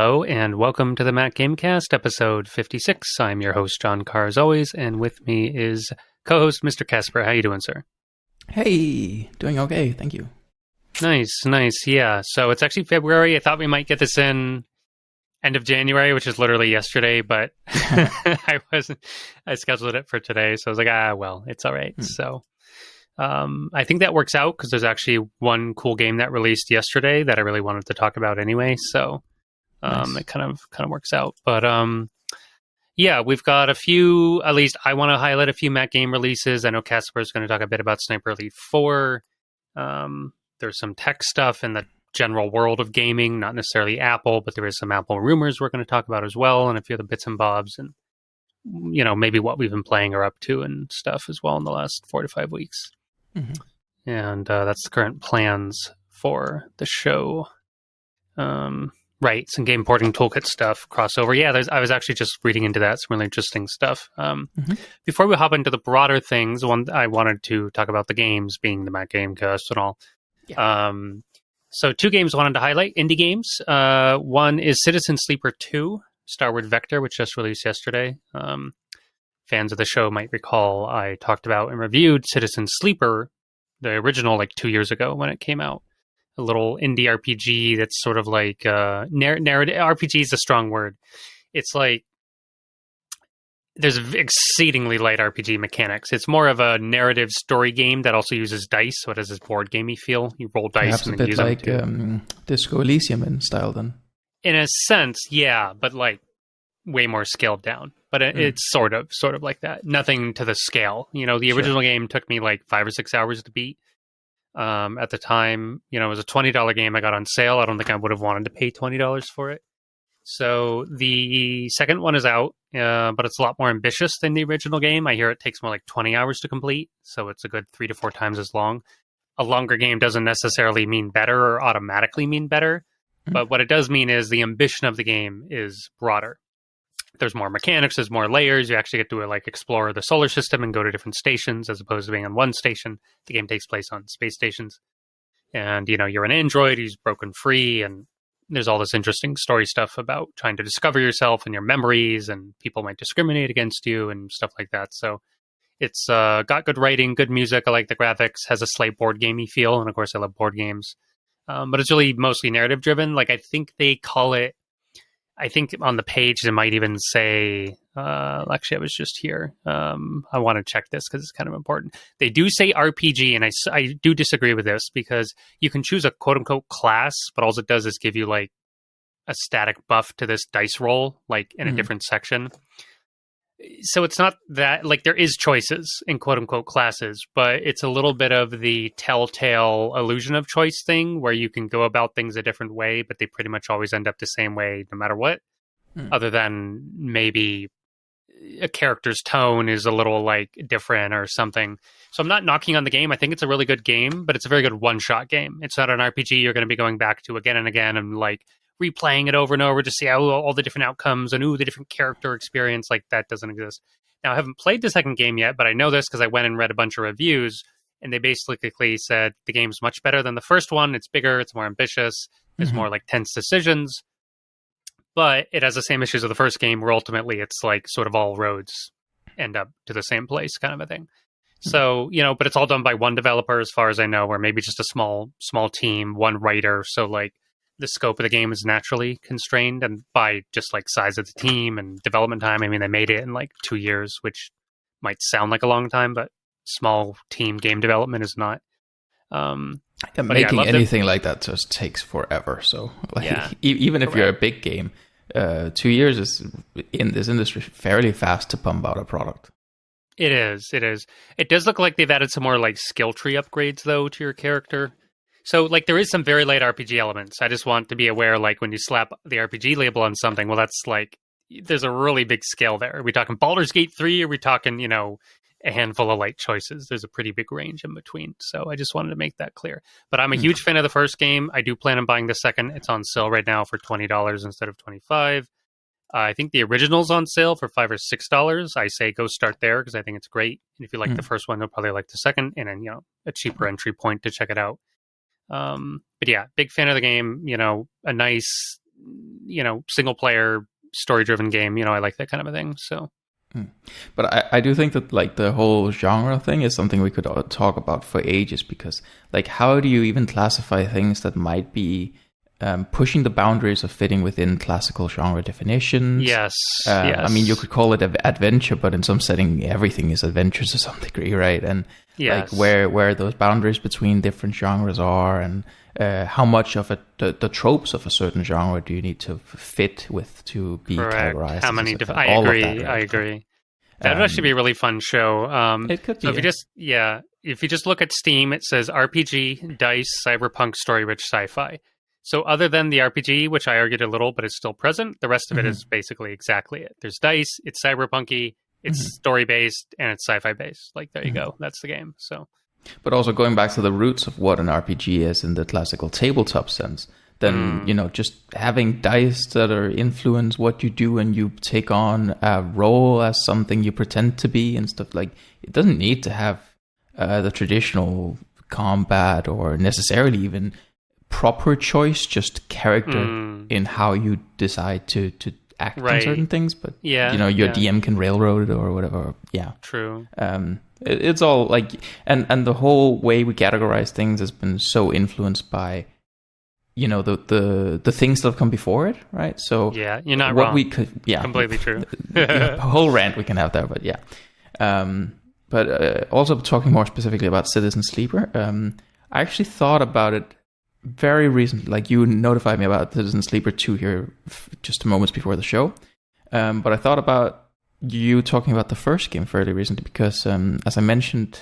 Hello and welcome to the Mac Gamecast, episode 56. I'm your host, Jon Carr, as always, and with me is co-host Mr. Casper. How you doing, sir? Hey, doing okay, thank you. Nice, yeah. So it's actually February. I thought we might get this in end of January, which is literally yesterday, but I scheduled it for today, so I was like, well, it's all right. So I think that works out because there's actually one cool game that released yesterday that I really wanted to talk about anyway, so nice. It kind of works out. But yeah, we've got a few, at least I want to highlight a few Mac game releases. I know Casper is going to talk a bit about Sniper Elite 4. There's some tech stuff in the general world of gaming, not necessarily Apple, but there is some Apple rumors we're going to talk about as well, and a few other bits and bobs, and maybe what we've been playing or up to and stuff as well in the last 4 to 5 weeks. Mm-hmm. And that's the current plans for the show. Right, some game porting toolkit stuff, crossover. Yeah, I was actually just reading into that, some really interesting stuff. Before we hop into the broader things, I wanted to talk about the games, being the Mac Gamecast and all. Yeah. So 2 games I wanted to highlight, indie games. One is Citizen Sleeper 2, Starward Vector, which just released yesterday. Fans of the show might recall I talked about and reviewed Citizen Sleeper, the original, like 2 years ago when it came out. A little indie RPG that's sort of like narrative. RPG is a strong word. It's like there's exceedingly light RPG mechanics. It's more of a narrative story game that also uses dice, so it has this board gamey feel. You roll dice. Perhaps and a then bit use like them Disco Elysium in style, then. In a sense, yeah, but like way more scaled down. But it's sort of like that. Nothing to the scale. The original game took me like 5 or 6 hours to beat. At the time, it was a $20 game I got on sale. I don't think I would have wanted to pay $20 for it. So the second one is out, but it's a lot more ambitious than the original game. I hear it takes more like 20 hours to complete, so it's a good 3 to 4 times as long. A longer game doesn't necessarily mean better or automatically mean better, but what it does mean is the ambition of the game is broader. There's more mechanics, there's more layers. You actually get to explore the solar system and go to different stations as opposed to being on one station. The game takes place on space stations. And, you're an android who's broken free, and there's all this interesting story stuff about trying to discover yourself and your memories, and people might discriminate against you and stuff like that. So it's got good writing, good music. I like the graphics, has a slight board gamey feel. And of course, I love board games. But it's really mostly narrative driven. I think they call it, I think on the page, they might even say, actually, I was just here. I want to check this because it's kind of important. They do say RPG, and I do disagree with this because you can choose a quote-unquote class, but all it does is give you, a static buff to this dice roll, in a different section. So it's not that, there is choices in quote-unquote classes, but it's a little bit of the telltale illusion of choice thing where you can go about things a different way, but they pretty much always end up the same way no matter what, other than maybe a character's tone is a little, different or something. So I'm not knocking on the game. I think it's a really good game, but it's a very good one-shot game. It's not an RPG you're going to be going back to again and again and, replaying it over and over to see how all the different outcomes and the different character experience, that doesn't exist. Now, I haven't played the second game yet, but I know this because I went and read a bunch of reviews, and they basically said the game's much better than the first one. It's bigger, it's more ambitious, there's more tense decisions, but it has the same issues of the first game where ultimately it's sort of all roads end up to the same place kind of a thing. So, but it's all done by one developer as far as I know, or maybe just a small team, one writer. So the scope of the game is naturally constrained and by just size of the team and development time. I mean, they made it in 2 years, which might sound like a long time, but small team game development is not. Making anything like that just takes forever. So even if you're a big game, 2 years is in this industry fairly fast to pump out a product. It is. It does look like they've added some more skill tree upgrades though to your character. So, there is some very light RPG elements. I just want to be aware, when you slap the RPG label on something, well, that's, there's a really big scale there. Are we talking Baldur's Gate 3? Are we talking, a handful of light choices? There's a pretty big range in between. So, I just wanted to make that clear. But I'm a huge fan of the first game. I do plan on buying the second. It's on sale right now for $20 instead of $25. I think the original's on sale for $5 or $6. I say go start there because I think it's great. And if you like the first one, you'll probably like the second. And then, a cheaper entry point to check it out. But yeah, big fan of the game. A nice single player story driven game. I like that kind of a thing. So. But I do think that like the whole genre thing is something we could talk about for ages, because like how do you even classify things that might be pushing the boundaries of fitting within classical genre definitions? Yes. I mean, you could call it adventure, but in some setting, everything is adventure to some degree, right? And like where those boundaries between different genres are, and how much of the tropes of a certain genre do you need to fit with to be categorized? How many? I agree. That would actually be a really fun show. It could be. So if you just look at Steam, it says RPG, dice, cyberpunk, story-rich sci-fi. So other than the RPG, which I argued a little, but is still present, the rest of it is basically exactly it. There's dice, it's cyberpunky, it's story-based, and it's sci-fi-based. Like, there you go. That's the game. So, but also going back to the roots of what an RPG is in the classical tabletop sense, then, just having dice that are influence what you do, and you take on a role as something you pretend to be and stuff, like, it doesn't need to have the traditional combat or necessarily even proper choice, just character in how you decide to act on certain things. But your DM can railroad it or whatever. Yeah, true. It's all like, and the whole way we categorize things has been so influenced by the things that have come before it, right? So yeah, you're not wrong. Completely true. A whole rant we can have there, but yeah. But also talking more specifically about Citizen Sleeper, I actually thought about it very recently. Like, you notified me about Citizen Sleeper 2 here just moments before the show. But I thought about you talking about the first game fairly recently, because as I mentioned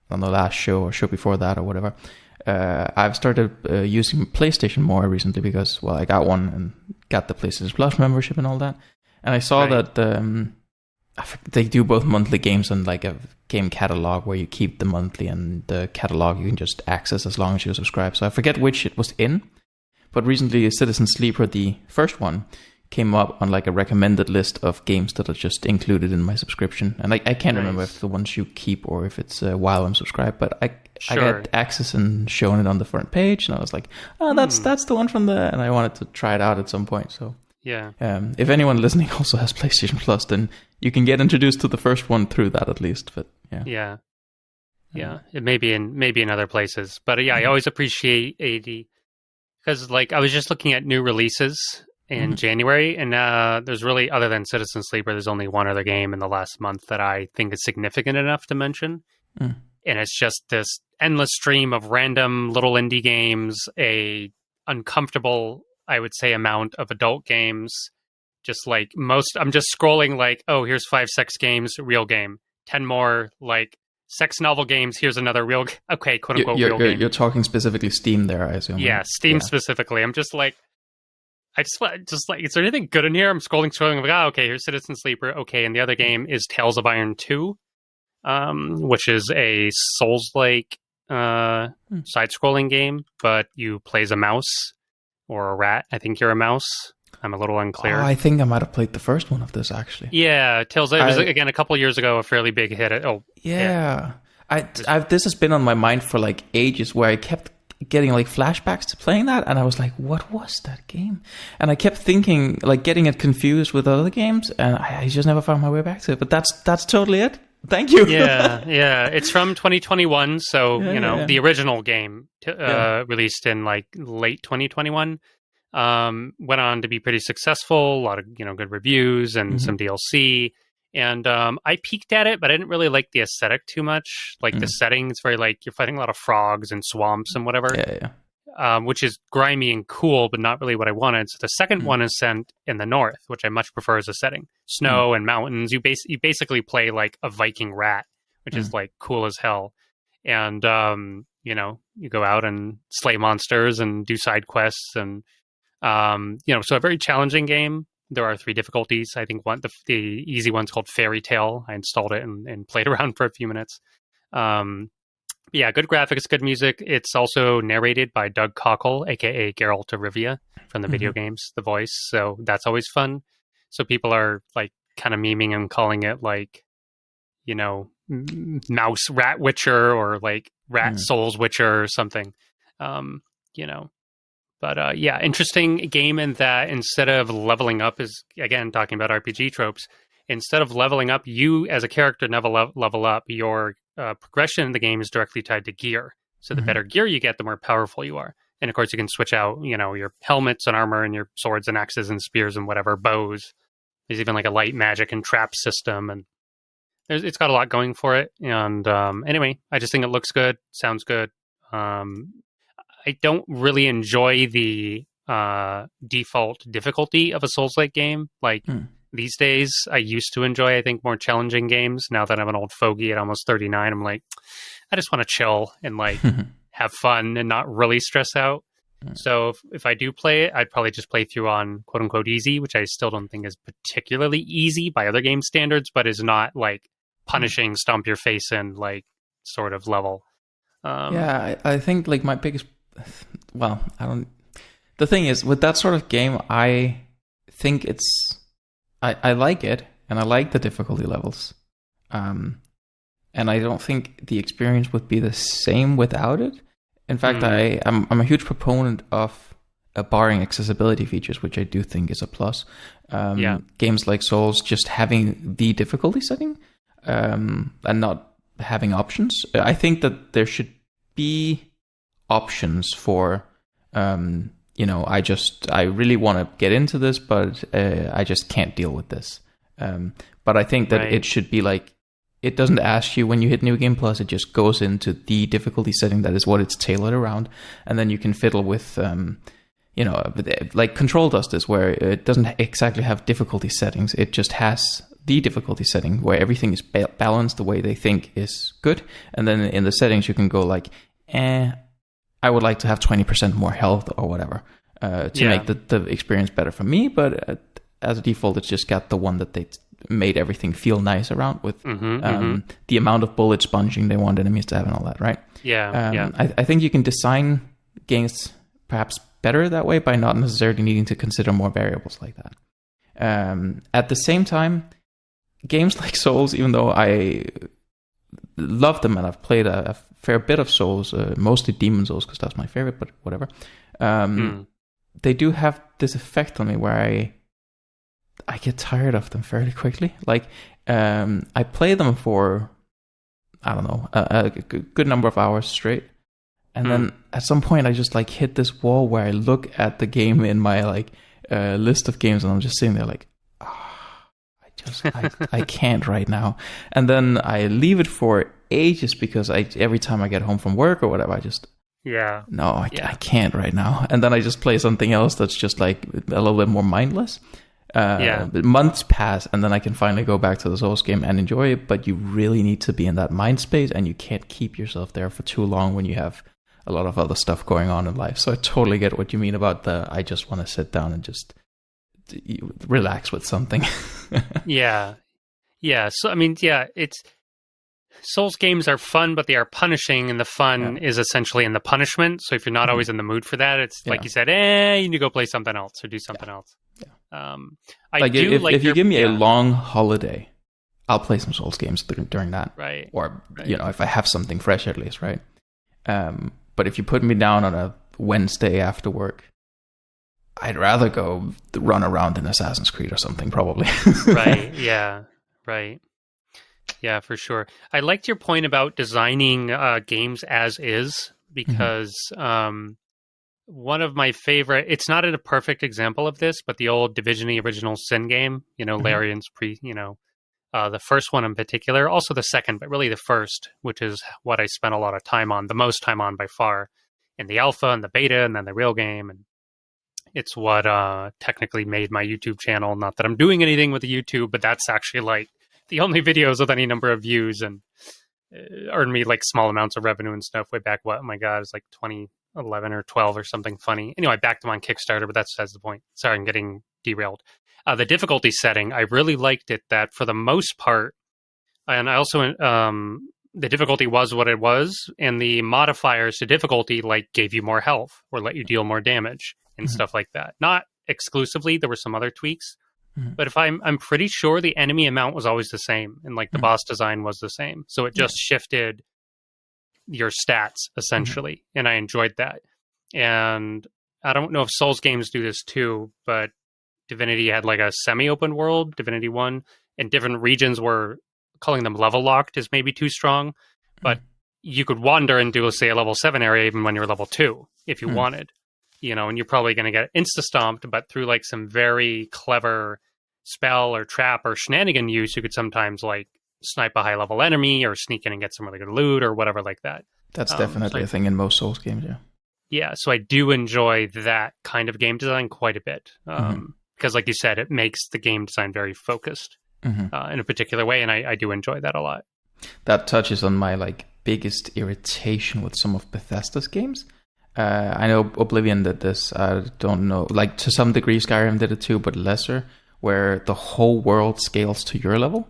on the last show or show before that or whatever, I've started using PlayStation more recently because, well, I got one and got the PlayStation Plus membership and all that. And I saw that they do both monthly games and like a game catalog where you keep the monthly, and the catalog you can just access as long as you subscribe. So I forget which it was in, but recently Citizen Sleeper, the first one, came up on like a recommended list of games that are just included in my subscription. And I can't remember if the ones you keep or if it's while I'm subscribed, but I got access and shown it on the front page, and I was like, oh, that's the one from and I wanted to try it out at some point. So yeah, if anyone listening also has PlayStation Plus, then you can get introduced to the first one through that at least. But yeah, it may be in other places, but I always appreciate AD, because like I was just looking at new releases in January, and there's really, other than Citizen Sleeper, there's only one other game in the last month that I think is significant enough to mention. And it's just this endless stream of random little indie games, a uncomfortable, I would say, amount of adult games. Just like I'm just scrolling like, oh, here's 5 sex games, real game. 10 more like sex novel games, here's another real, okay, quote unquote real game. You're talking specifically Steam there, I assume. Yeah, Steam specifically. I'm just like, just like, is there anything good in here? I'm scrolling, like, oh, okay, here's Citizen Sleeper. Okay, and the other game is Tales of Iron 2, which is a Souls-like side-scrolling game, but you play as a mouse or a rat. I think you're a mouse. I'm a little unclear. Oh, I think I might have played the first one of this, actually. Yeah, Tales. It was, again, a couple years ago, a fairly big hit. This has been on my mind for like ages, where I kept getting like flashbacks to playing that, and I was like, what was that game? And I kept thinking, like, getting it confused with other games, and I just never found my way back to it. But that's totally it. Thank you. yeah. It's from 2021, so the original game released in like late 2021. Went on to be pretty successful. A lot of good reviews and some DLC. And I peeked at it, but I didn't really like the aesthetic too much. Like the setting, it's very like you're fighting a lot of frogs and swamps and whatever. Which is grimy and cool, but not really what I wanted. So the second one is set in the north, which I much prefer as a setting. Snow and mountains. You basically play like a Viking rat, which is like cool as hell. And you go out and slay monsters and do side quests, and so a very challenging game. There are 3 difficulties. I think the easy one's called Fairy Tale. I installed it and played around for a few minutes. Good graphics, good music. It's also narrated by Doug Cockle, aka Geralt of Rivia from the video games, the voice. So that's always fun. So people are like kind of memeing and calling it like, mouse rat witcher or like rat souls witcher or something. But yeah, interesting game in that instead of leveling up, is again talking about RPG tropes. Instead of leveling up, you as a character never level up. Your progression in the game is directly tied to gear. So the better gear you get, the more powerful you are. And of course, you can switch out, your helmets and armor and your swords and axes and spears and whatever, bows. There's even like a light magic and trap system, and it's got a lot going for it. And anyway, I just think it looks good, sounds good. I don't really enjoy the default difficulty of a Souls-like game. Like these days, I used to enjoy, I think, more challenging games. Now that I'm an old fogey at almost 39, I'm like, I just want to chill and like have fun and not really stress out. So if I do play it, I'd probably just play through on quote unquote easy, which I still don't think is particularly easy by other game standards, but is not like punishing, stomp your face in like sort of level. I think like my biggest, the thing is with that sort of game, I think I like it and I like the difficulty levels. And I don't think the experience would be the same without it. In fact, I'm a huge proponent of barring accessibility features, which I do think is a plus. Games like Souls just having the difficulty setting and not having options. I think that there should be options for, I really want to get into this, but I just can't deal with this. But I think that it should be like, it doesn't ask you when you hit New Game Plus, it just goes into the difficulty setting that is what it's tailored around. And then you can fiddle with, like Control does this, where it doesn't exactly have difficulty settings. It just has the difficulty setting where everything is balanced the way they think is good. And then in the settings, you can go like, I would like to have 20% more health or whatever to make the experience better for me. But as a default, it's just got the one that they made everything feel nice around with the amount of bullet sponging they want enemies to have and all that, right? I think you can design games perhaps better that way by not necessarily needing to consider more variables like that. At the same time, games like Souls, even though I love them and I've played a fair bit of Souls, mostly Demon Souls because that's my favorite, but whatever, they do have this effect on me where I get tired of them fairly quickly. Like, I play them for, I don't know, a good number of hours straight. And then at some point I just like hit this wall where I look at the game in my like list of games and I'm just sitting there like, I can't right now. And then I leave it for ages because every time I get home from work or whatever, I just, I can't right now. And then I just play something else that's just like a little bit more mindless. Months pass and then I can finally go back to the Souls game and enjoy it, but you really need to be in that mind space and you can't keep yourself there for too long when you have a lot of other stuff going on in life. So I totally get what you mean about I just want to sit down and just relax with something. So I mean, it's Souls games are fun, but they are punishing, and the fun is essentially in the punishment. So if you're not always in the mood for that, it's like you said, you need to go play something else or do something else. If you give me a long holiday, I'll play some Souls games during that, right? Or if I have something fresh at least, right? But if you put me down on a Wednesday after work, I'd rather go run around in Assassin's Creed or something, probably. Right. Yeah, for sure. I liked your point about designing games as is, because one of my favorite, it's not a perfect example of this, but the old Division-y Original Sin game, Larian's the first one in particular, also the second, but really the first, which is what I spent a lot of time on, the most time on by far, in the alpha and the beta and then the real game. And it's what technically made my YouTube channel. Not that I'm doing anything with the YouTube, but that's actually like the only videos with any number of views and earned me like small amounts of revenue and stuff way back. It was like 2011 or 12 or something funny. Anyway, I backed them on Kickstarter, but that's the point. Sorry, I'm getting derailed. The difficulty setting, I really liked it that for the most part, and I also, the difficulty was what it was, and the modifiers to difficulty like gave you more health or let you deal more damage and stuff like that. Not exclusively, there were some other tweaks, but if I'm pretty sure the enemy amount was always the same, and like the boss design was the same. So it just shifted your stats essentially, and I enjoyed that. And I don't know if Souls games do this too, but Divinity had like a semi-open world, Divinity 1, and different regions were, calling them level locked is maybe too strong, but you could wander into, say, a level 7 area even when you're level 2 if you wanted, and you're probably going to get insta-stomped, but through like some very clever spell or trap or shenanigan use, you could sometimes like snipe a high-level enemy or sneak in and get some really good loot or whatever like that. That's definitely a thing in most Souls games, yeah. Yeah, so I do enjoy that kind of game design quite a bit. Because like you said, it makes the game design very focused in a particular way, and I do enjoy that a lot. That touches on my like biggest irritation with some of Bethesda's games. I know Oblivion did this. I don't know, like to some degree Skyrim did it too, but lesser, where the whole world scales to your level.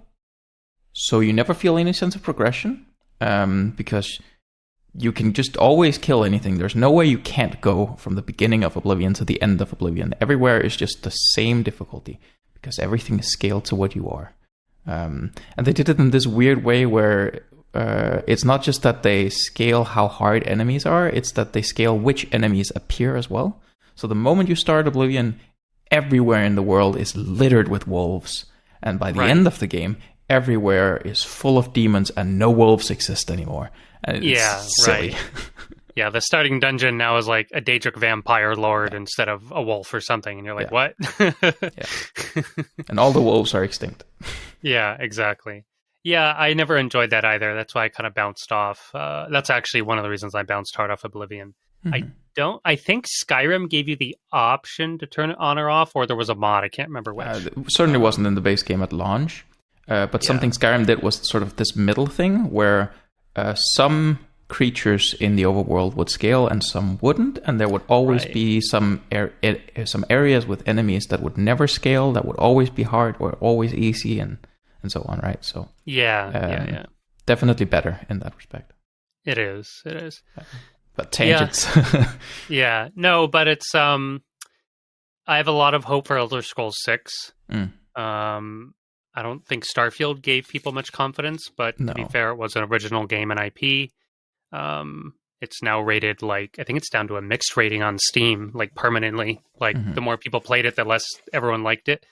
So you never feel any sense of progression, because you can just always kill anything. There's no way you can't go from the beginning of Oblivion to the end of Oblivion. Everywhere is just the same difficulty because everything is scaled to what you are. And they did it in this weird way where it's not just that they scale how hard enemies are, it's that they scale which enemies appear as well. So the moment you start Oblivion, everywhere in the world is littered with wolves. And by the end of the game, everywhere is full of demons and no wolves exist anymore. And it's silly. Yeah, the starting dungeon now is like a Daedric vampire lord instead of a wolf or something. And you're like, what? And all the wolves are extinct. Yeah, exactly. Yeah, I never enjoyed that either. That's why I kind of bounced off. That's actually one of the reasons I bounced hard off Oblivion. I think Skyrim gave you the option to turn it on or off, or there was a mod. I can't remember which. It certainly wasn't in the base game at launch. But something Skyrim did was sort of this middle thing where some creatures in the overworld would scale and some wouldn't, and there would always be some areas with enemies that would never scale, that would always be hard or always easy, and so on, right? So yeah. Definitely better in that respect. It is. But tangents. Yeah. No, but it's I have a lot of hope for Elder Scrolls 6. I don't think Starfield gave people much confidence, but to be fair, it was an original game and IP. It's now rated like, I think it's down to a mixed rating on Steam, like permanently. Like the more people played it, the less everyone liked it.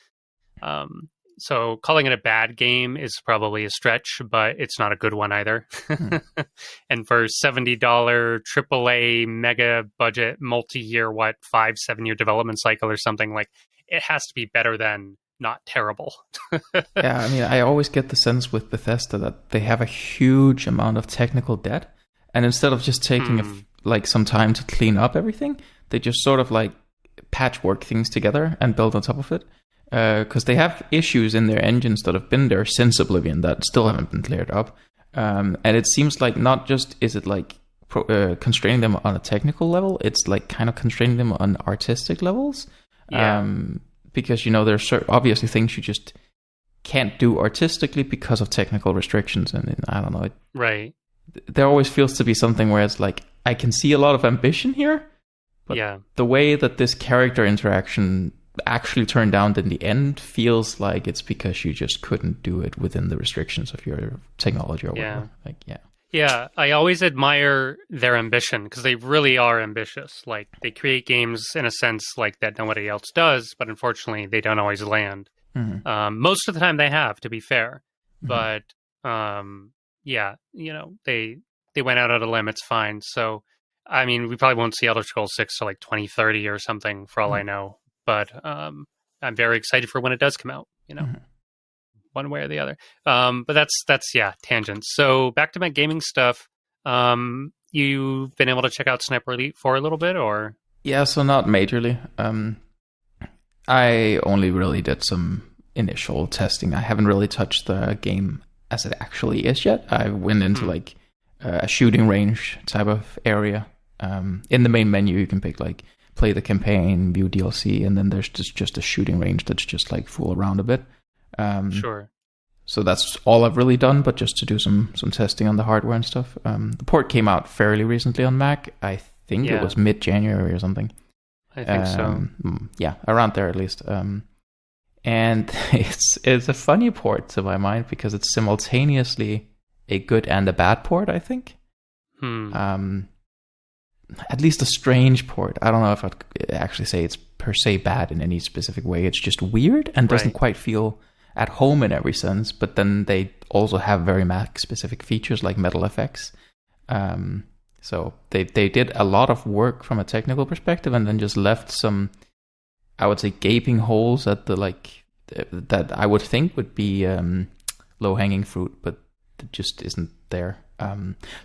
So calling it a bad game is probably a stretch, but it's not a good one either. And for $70 AAA mega budget, multi-year, 5-7 year development cycle or something, like it has to be better than not terrible. Yeah, I mean, I always get the sense with Bethesda that they have a huge amount of technical debt, and instead of just taking some time to clean up everything, they just sort of like patchwork things together and build on top of it. Because they have issues in their engines that have been there since Oblivion that still haven't been cleared up. And it seems like not just is it like constraining them on a technical level, it's like kind of constraining them on artistic levels. Yeah. Because, there's obviously things you just can't do artistically because of technical restrictions. And I don't know. Right. There always feels to be something where it's like, I can see a lot of ambition here, but the way that this character interaction actually turned out in the end feels like it's because you just couldn't do it within the restrictions of your technology or whatever. Yeah, I always admire their ambition because they really are ambitious. Like they create games in a sense like that nobody else does, but unfortunately they don't always land. Most of the time they have, to be fair. But they went out on a limb. It's fine. So I mean, we probably won't see Elder Scrolls 6 till like 2030 or something for all I know. But I'm very excited for when it does come out, one way or the other. But that's tangents. So back to my gaming stuff. You've been able to check out Sniper Elite 4 a little bit, or? Yeah, so not majorly. I only really did some initial testing. I haven't really touched the game as it actually is yet. I went into like a shooting range type of area. In the main menu, you can pick like play the campaign, view DLC, and then there's just a shooting range that's just like fool around a bit. Sure. So that's all I've really done, but just to do some testing on the hardware and stuff. The port came out fairly recently on Mac. I think it was mid-January or something. I think so. Yeah, around there at least. And it's a funny port to my mind because it's simultaneously a good and a bad port, I think. at least a strange port. I don't know if I'd actually say it's per se bad in any specific way. It's just weird and doesn't quite feel at home in every sense. But then they also have very Mac specific features like metal effects. So they did a lot of work from a technical perspective, and then just left some, I would say, gaping holes at the that I would think would be low hanging fruit, but it just isn't there.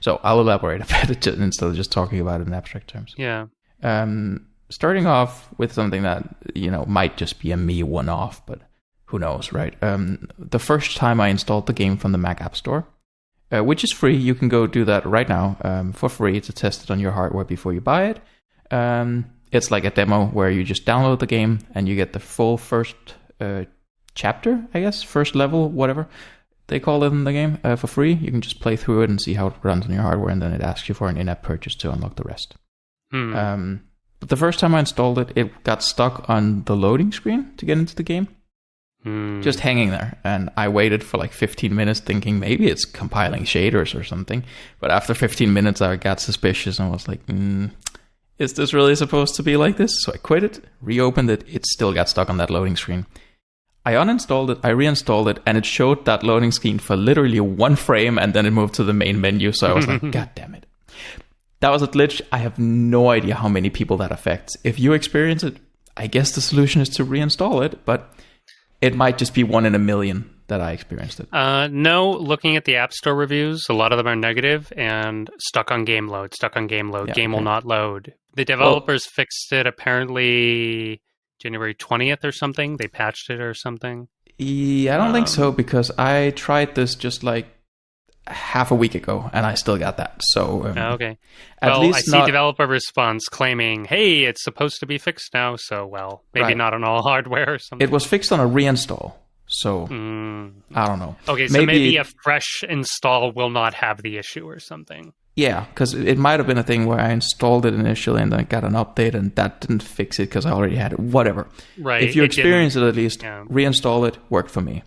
So I'll elaborate a bit instead of just talking about it in abstract terms. Yeah. Starting off with something that might just be a me one-off, but who knows, right? The first time I installed the game from the Mac App Store, which is free. You can go do that right now for free to test it on your hardware before you buy it. It's like a demo where you just download the game and you get the full first chapter, I guess, first level, whatever they call it in the game, for free. You can just play through it and see how it runs on your hardware, and then it asks you for an in-app purchase to unlock the rest. But the first time I installed it, it got stuck on the loading screen to get into the game. Just hanging there, and I waited for like 15 minutes thinking maybe it's compiling shaders or something, but after 15 minutes I got suspicious and was like, is this really supposed to be like this? So I quit it, reopened it, it still got stuck on that loading screen. I uninstalled it, I reinstalled it, and it showed that loading screen for literally one frame, and then it moved to the main menu, so I was like, god damn it. That was a glitch. I have no idea how many people that affects. If you experience it, I guess the solution is to reinstall it, but it might just be 1 in a million that I experienced it. No, looking at the App Store reviews, a lot of them are negative and stuck on game load, Yeah, game will not load. The developers fixed it apparently January 20th or something. They patched it or something. Yeah, I don't think so, because I tried this just like half a week ago and I still got that. So okay. At least I see developer response claiming, hey, it's supposed to be fixed now, so maybe not on all hardware or something. It was fixed on a reinstall, so I don't know. Okay, so maybe a fresh install will not have the issue or something. Yeah, because it might have been a thing where I installed it initially and then got an update and that didn't fix it because I already had it. Whatever. Right. If you experience it, at least reinstall it. Worked for me.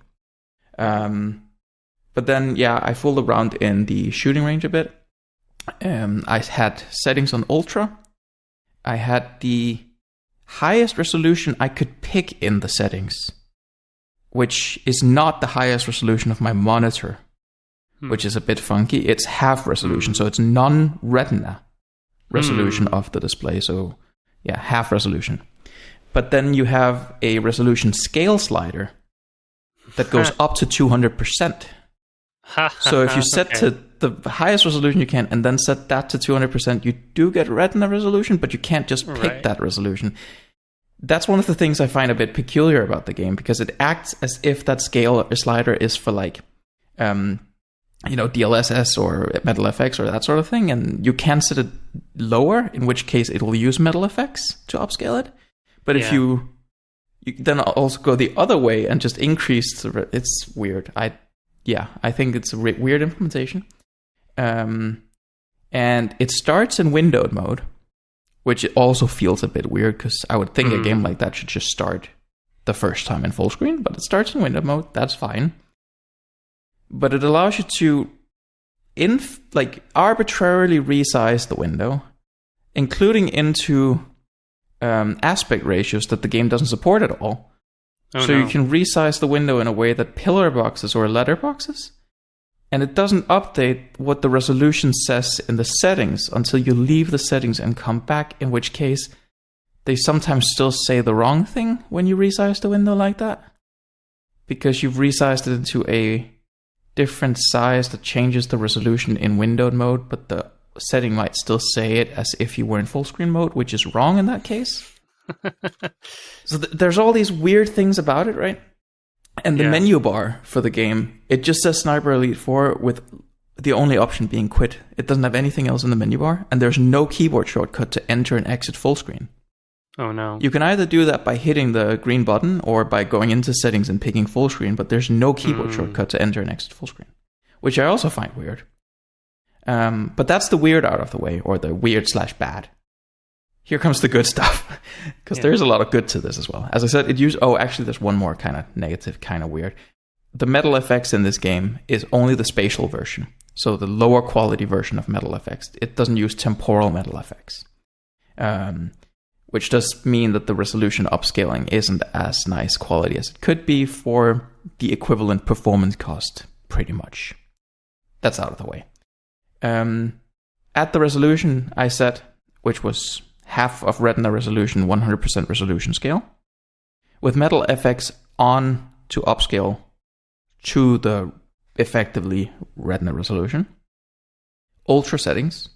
But then, I fooled around in the shooting range a bit. I had settings on Ultra. I had the highest resolution I could pick in the settings, which is not the highest resolution of my monitor, which is a bit funky. It's half resolution, so it's non-retina resolution of the display. So, half resolution. But then you have a resolution scale slider that goes up to 200%. So if you set to the highest resolution you can and then set that to 200%, you do get retina resolution, but you can't just pick that resolution. That's one of the things I find a bit peculiar about the game, because it acts as if that scale slider is for like, DLSS or metal effects or that sort of thing, and you can set it lower, in which case it will use metal effects to upscale it. But if you then also go the other way and just increase it's weird. I think it's a weird implementation. And it starts in windowed mode, which also feels a bit weird, because I would think a game like that should just start the first time in full screen, but it starts in windowed mode. That's fine. But it allows you to arbitrarily resize the window, including into aspect ratios that the game doesn't support at all. You can resize the window in a way that pillar boxes or letter boxes, and it doesn't update what the resolution says in the settings until you leave the settings and come back, in which case they sometimes still say the wrong thing when you resize the window like that, because you've resized it into a different size that changes the resolution in windowed mode, but the setting might still say it as if you were in full screen mode, which is wrong in that case. So there's all these weird things about it, right? And the menu bar for the game, it just says Sniper Elite 4 with the only option being quit. It doesn't have anything else in the menu bar, and there's no keyboard shortcut to enter and exit full screen. Oh no. You can either do that by hitting the green button or by going into settings and picking full screen, but there's no keyboard shortcut to enter and exit full screen, which I also find weird. But that's the weird out of the way, or the weird/bad. Here comes the good stuff, because there's a lot of good to this as well. As I said, actually there's one more kind of negative, kind of weird. The metal effects in this game is only the spatial version, so the lower quality version of metal effects. It doesn't use temporal metal effects. which does mean that the resolution upscaling isn't as nice quality as it could be for the equivalent performance cost, pretty much. That's out of the way. At the resolution I set, which was half of Retina resolution, 100% resolution scale, with Metal FX on to upscale to the effectively Retina resolution, ultra settings,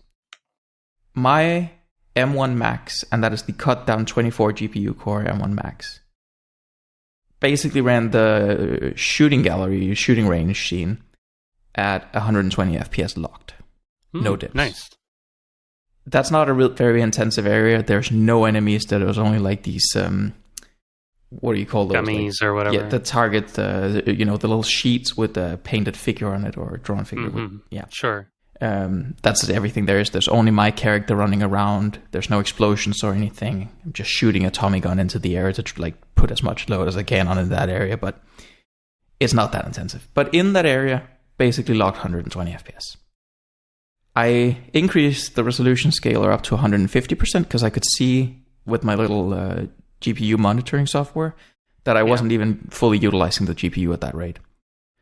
my M1 Max, and that is the cut down 24 GPU core M1 Max, basically ran the shooting gallery, shooting range scene at 120 FPS locked. No dips. Nice. That's not a very intensive area. There's no enemies. There's only like these, what do you call those? Dummies or whatever. Yeah, the target, the little sheets with a painted figure on it or a drawn figure. Yeah. Sure. That's everything there is. There's only my character running around. There's no explosions or anything. I'm just shooting a Tommy gun into the air to like put as much load as I can on in that area, but it's not that intensive. But in that area, basically locked 120 FPS. I increased the resolution scaler up to 150% because I could see with my little GPU monitoring software that I wasn't even fully utilizing the GPU at that rate.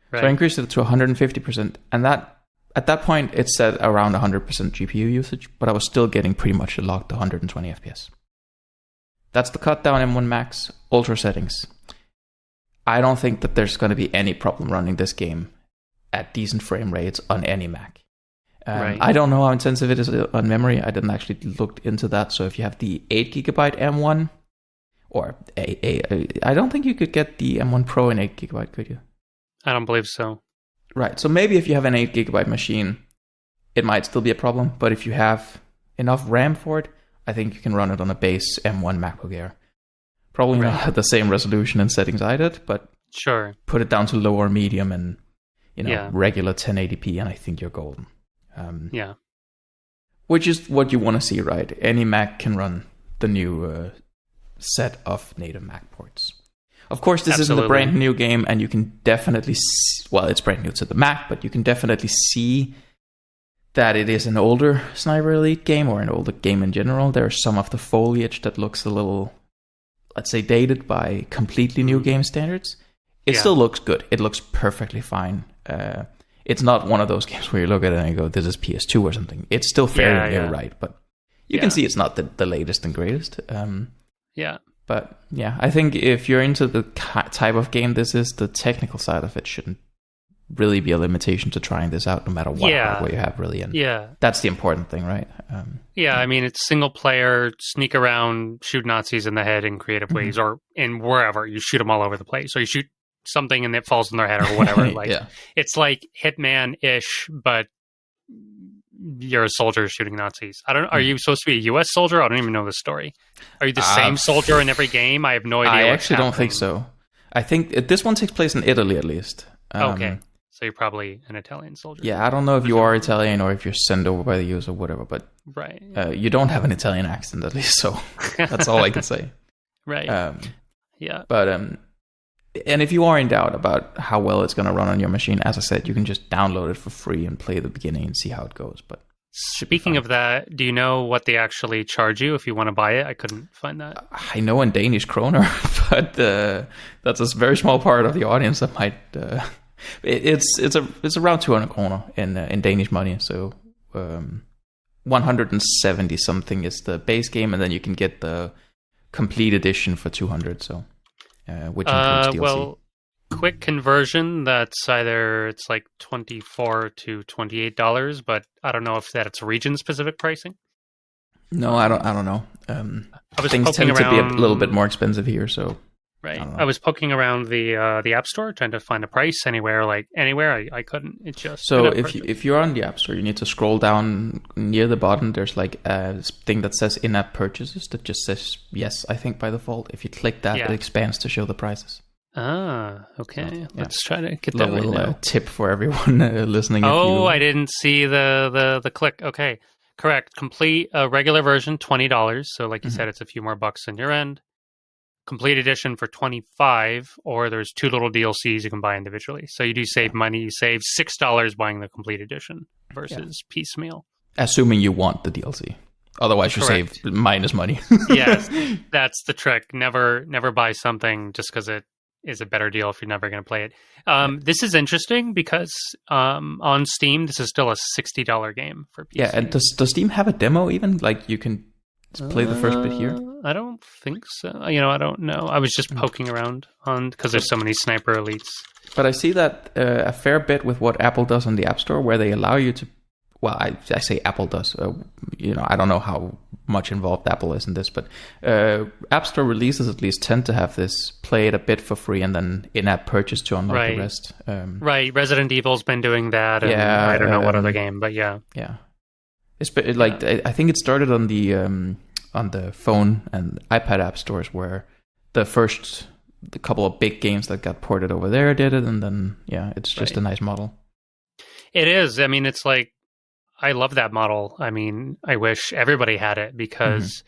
Right. So I increased it to 150%, and that at that point it said around 100% GPU usage, but I was still getting pretty much locked to 120 FPS. That's the cut down M1 Max, ultra settings. I don't think that there's going to be any problem running this game at decent frame rates on any Mac. Right. I don't know how intensive it is on memory. I didn't actually look into that. So if you have the 8GB M1, or I don't think you could get the M1 Pro in 8GB, could you? I don't believe so. Right. So maybe if you have an 8GB machine, it might still be a problem. But if you have enough RAM for it, I think you can run it on a base M1 MacBook Air. Probably not at the same resolution and settings I did, but sure, put it down to low or medium and regular 1080p, and I think you're golden. Which is what you want to see, right? Any Mac can run the new set of native Mac ports. Of course, this isn't a brand new game, and you can definitely it's brand new to the Mac, but you can definitely see that it is an older Sniper Elite game, or an older game in general. There's some of the foliage that looks a little, let's say, dated by completely new game standards. It still looks good. It looks perfectly fine. It's not one of those games where you look at it and you go, this is PS2 or something. It's still fairly new, right? But you can see it's not the latest and greatest. But yeah, I think if you're into the type of game this is, the technical side of it shouldn't really be a limitation to trying this out, no matter what hardware you have, really. And that's the important thing, right? I mean, it's single player, sneak around, shoot Nazis in the head in creative ways, or in wherever. You shoot them all over the place. Or you shoot something and it falls on their head or whatever. It's like Hitman-ish, but you're a soldier shooting Nazis. Are you supposed to be a U.S. soldier? I don't even know the story. Are you the same soldier in every game? I have no idea. I actually don't think so. I think this one takes place in Italy, at least. Okay. So you're probably an Italian soldier. Yeah, I don't know if you are Italian or if you're sent over by the US or whatever, but you don't have an Italian accent, at least, so that's all I can say. Right. But and if you are in doubt about how well it's going to run on your machine, as I said, you can just download it for free and play the beginning and see how it goes. But speaking of that, do you know what they actually charge you if you want to buy it? I couldn't find that. I know in Danish kroner, but that's a very small part of the audience that might. It's around 200 kroner in Danish money. So 170 something is the base game, and then you can get the complete edition for 200. So. Which includes DLC. Well, quick conversion, that's it's like $24 to $28, but I don't know if that's region specific pricing. No, I don't know. Things tend to be a little bit more expensive here, so right. I was poking around the App Store trying to find a price anywhere. I couldn't. It just so if you're on the App Store, you need to scroll down near the bottom. There's like a thing that says in-app purchases that just says yes, I think by default. If you click that, it expands to show the prices. Ah, okay. So, let's try to get that little tip for everyone listening. I didn't see the click. Okay, correct. Complete regular version $20. So like you said, it's a few more bucks on your end. Complete edition for $25, or there's two little DLCs you can buy individually. So you do save money. You save $6 buying the complete edition versus piecemeal. Assuming you want the DLC. Otherwise, you Correct. save minus money. Yes, that's the trick. Never buy something just because it is a better deal if you're never going to play it. This is interesting because on Steam, this is still a $60 game for PC. Yeah, and does Steam have a demo even? Like you can play the first bit here? I don't think so. I don't know. I was just poking around on because there's so many Sniper Elites. But I see that a fair bit with what Apple does on the App Store, where they allow you to. Well, I say Apple does. I don't know how much involved Apple is in this, but App Store releases at least tend to have this play it a bit for free and then in-app purchase to unlock the rest. Right, Resident Evil's been doing that. And yeah, I don't know what other game, but yeah. It's like I think it started on the phone and iPad app stores where the couple of big games that got ported over there did it, and then it's just a nice model. It is. I mean, it's like. I love that model. I mean, I wish everybody had it because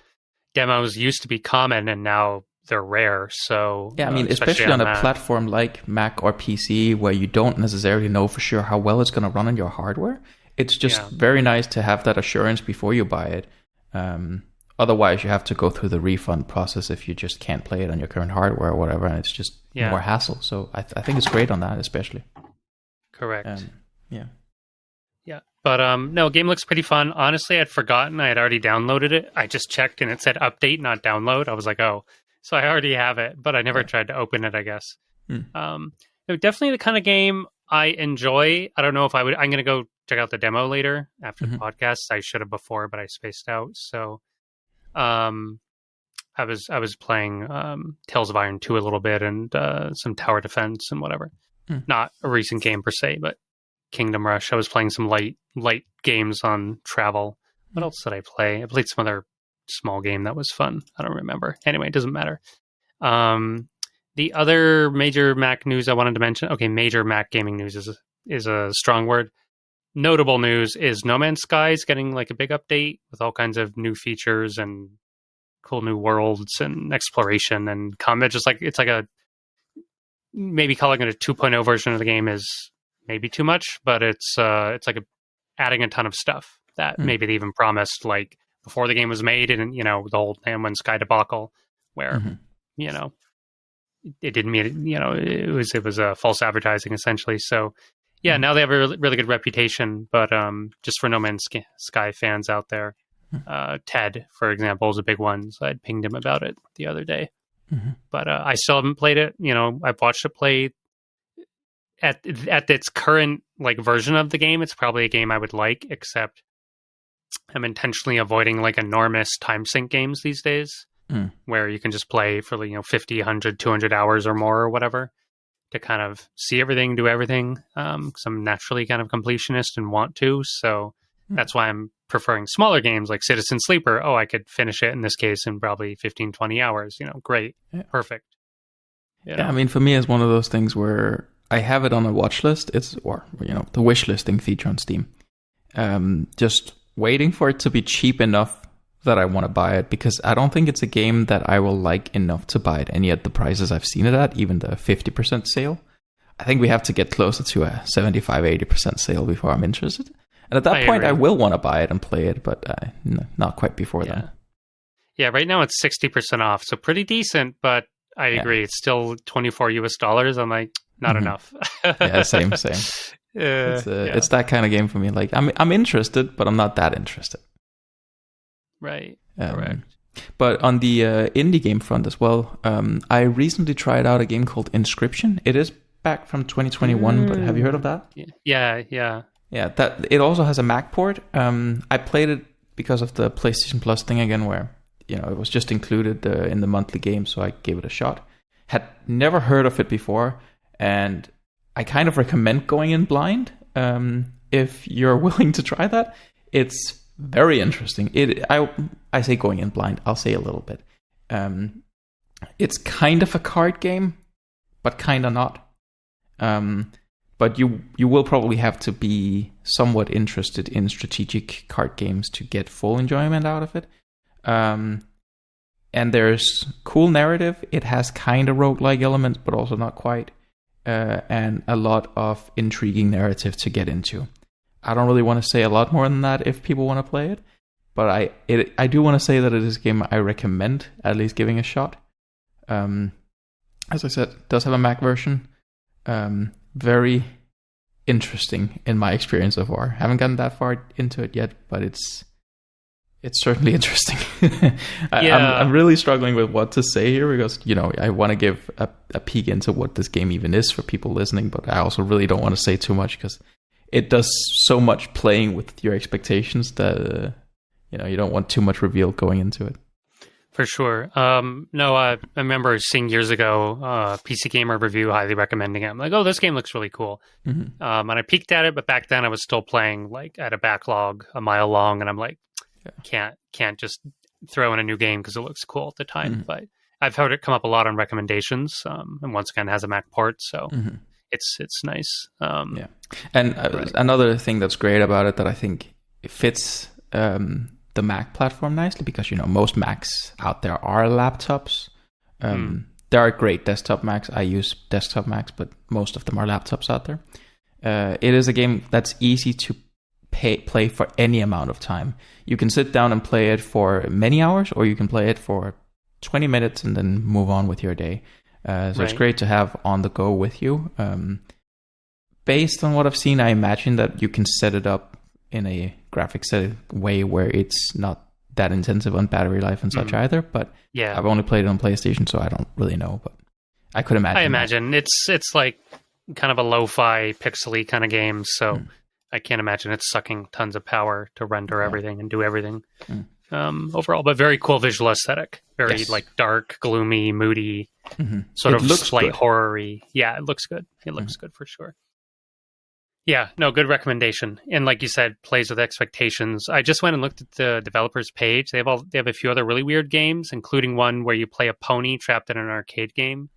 demos used to be common and now they're rare. So yeah, I mean, especially on a platform like Mac or PC where you don't necessarily know for sure how well it's going to run on your hardware. It's just very nice to have that assurance before you buy it. Otherwise, you have to go through the refund process if you just can't play it on your current hardware or whatever, and it's just more hassle. So I think it's great on that, especially. Correct. Yeah. But no, game looks pretty fun. Honestly, I'd forgotten I had already downloaded it. I just checked and it said update, not download. I was like, oh, so I already have it, but I never tried to open it, I guess. Definitely the kind of game I enjoy. I don't know if I would. I'm going to go check out the demo later after the podcast. I should have before, but I spaced out. So I was playing Tales of Iron 2 a little bit and some tower defense and whatever. Not a recent game per se, but Kingdom Rush. I was playing some light games on travel. What else did I play? I played some other small game that was fun. I don't remember. Anyway, it doesn't matter. The other major Mac news I wanted to mention. Okay, major Mac gaming news is a strong word. Notable news is No Man's Sky is getting like a big update with all kinds of new features and cool new worlds and exploration and combat. Just like it's like a maybe calling it a 2.0 version of the game is maybe too much, but it's like adding a ton of stuff that maybe they even promised like before the game was made, and the whole No Man's Sky debacle where it didn't mean it was a false advertising essentially. So now they have a really good reputation, but just for No Man's Sky fans out there, Ted, for example, is a big one. So I'd pinged him about it the other day, but I still haven't played it. I've watched it play. At its current like version of the game, it's probably a game I would like, except I'm intentionally avoiding like enormous time sink games these days where you can just play for 50, 100, 200 hours or more or whatever to kind of see everything, do everything. Because I'm naturally kind of completionist and want to. So that's why I'm preferring smaller games like Citizen Sleeper. Oh, I could finish it in this case in probably 15, 20 hours. Great. Perfect. Yeah, I mean, for me, it's one of those things where I have it on a watch list. The wish listing feature on Steam. Just waiting for it to be cheap enough that I want to buy it, because I don't think it's a game that I will like enough to buy it. And yet the prices I've seen it at, even the 50% sale, I think we have to get closer to a 75, 80% sale before I'm interested. And at that point, I will want to buy it and play it, but not quite before then. Yeah, right now it's 60% off. So pretty decent, but I agree. It's still $24. I'm like, not enough. Yeah, same. It's that kind of game for me. Like I'm interested, but I'm not that interested. Right. Correct. But on the indie game front as well, I recently tried out a game called Inscription. It is back from 2021, but have you heard of that? Yeah. Yeah, that it also has a Mac port. I played it because of the PlayStation Plus thing again, where it was just included in the monthly game, so I gave it a shot. Had never heard of it before, and I kind of recommend going in blind if you're willing to try that. It's very interesting. I say going in blind. I'll say a little bit. It's kind of a card game, but kind of not. But you will probably have to be somewhat interested in strategic card games to get full enjoyment out of it. And there's cool narrative. It has kind of roguelike elements, but also not quite. And a lot of intriguing narrative to get into. I don't really want to say a lot more than that if people want to play it. but I do want to say that it is a game I recommend at least giving a shot. As I said, it does have a Mac version. Very interesting in my experience so far. Haven't gotten that far into it yet, but it's certainly interesting. I'm really struggling with what to say here because, I want to give a peek into what this game even is for people listening, but I also really don't want to say too much because it does so much playing with your expectations that, you don't want too much reveal going into it. For sure. No, I remember seeing years ago PC Gamer review highly recommending it. I'm like, oh, this game looks really cool. Mm-hmm. And I peeked at it, but back then I was still playing like at a backlog a mile long, and I'm like, can't just throw in a new game because it looks cool at the time. Mm-hmm. But I've heard it come up a lot on recommendations, and once again has a Mac port, so mm-hmm. it's nice. And right. Another thing that's great about it that I think it fits the Mac platform nicely because most Macs out there are laptops. There are great desktop Macs. I use desktop Macs, but most of them are laptops out there. It is a game that's easy to play for any amount of time. You can sit down and play it for many hours, or you can play it for 20 minutes and then move on with your day. So It's great to have on the go with you. Based on what I've seen, I imagine that you can set it up in a graphics way where it's not that intensive on battery life and such either. But I've only played it on PlayStation, so I don't really know. But I could imagine. I imagine it's like kind of a lo-fi pixely kind of game, so I can't imagine it's sucking tons of power to render everything and do everything overall. But very cool visual aesthetic, very like dark, gloomy, moody, sort of slight horror-y. Yeah, it looks good. It looks good for sure. Yeah, no, good recommendation. And like you said, plays with expectations. I just went and looked at the developers page. They have a few other really weird games, including one where you play a pony trapped in an arcade game.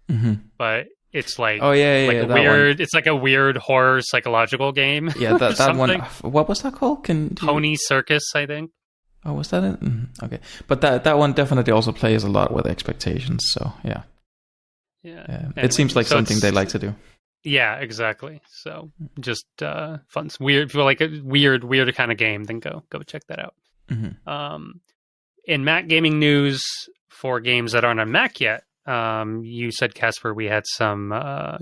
But it's like weird. One. It's like a weird horror psychological game. Yeah, that one. What was that called? Pony Circus, I think. Oh, was that it? Okay, but that one definitely also plays a lot with expectations. So yeah. Anyway, it seems like something they like to do. Yeah, exactly. So just fun. It's weird. If you like a weird kind of game, then go check that out. In Mac gaming news for games that aren't on Mac yet, you said, Casper, we had some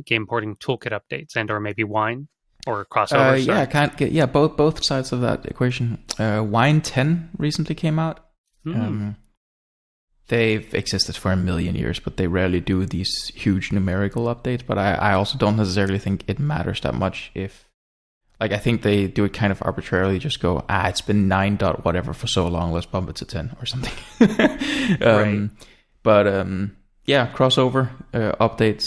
game porting toolkit updates and or maybe Wine or crossovers. Both sides of that equation. Wine 10 recently came out. They've existed for a million years, but they rarely do these huge numerical updates. But I also don't necessarily think it matters that much if, I think they do it kind of arbitrarily, just go, it's been 9 dot whatever for so long, let's bump it to 10 or something. But crossover updates,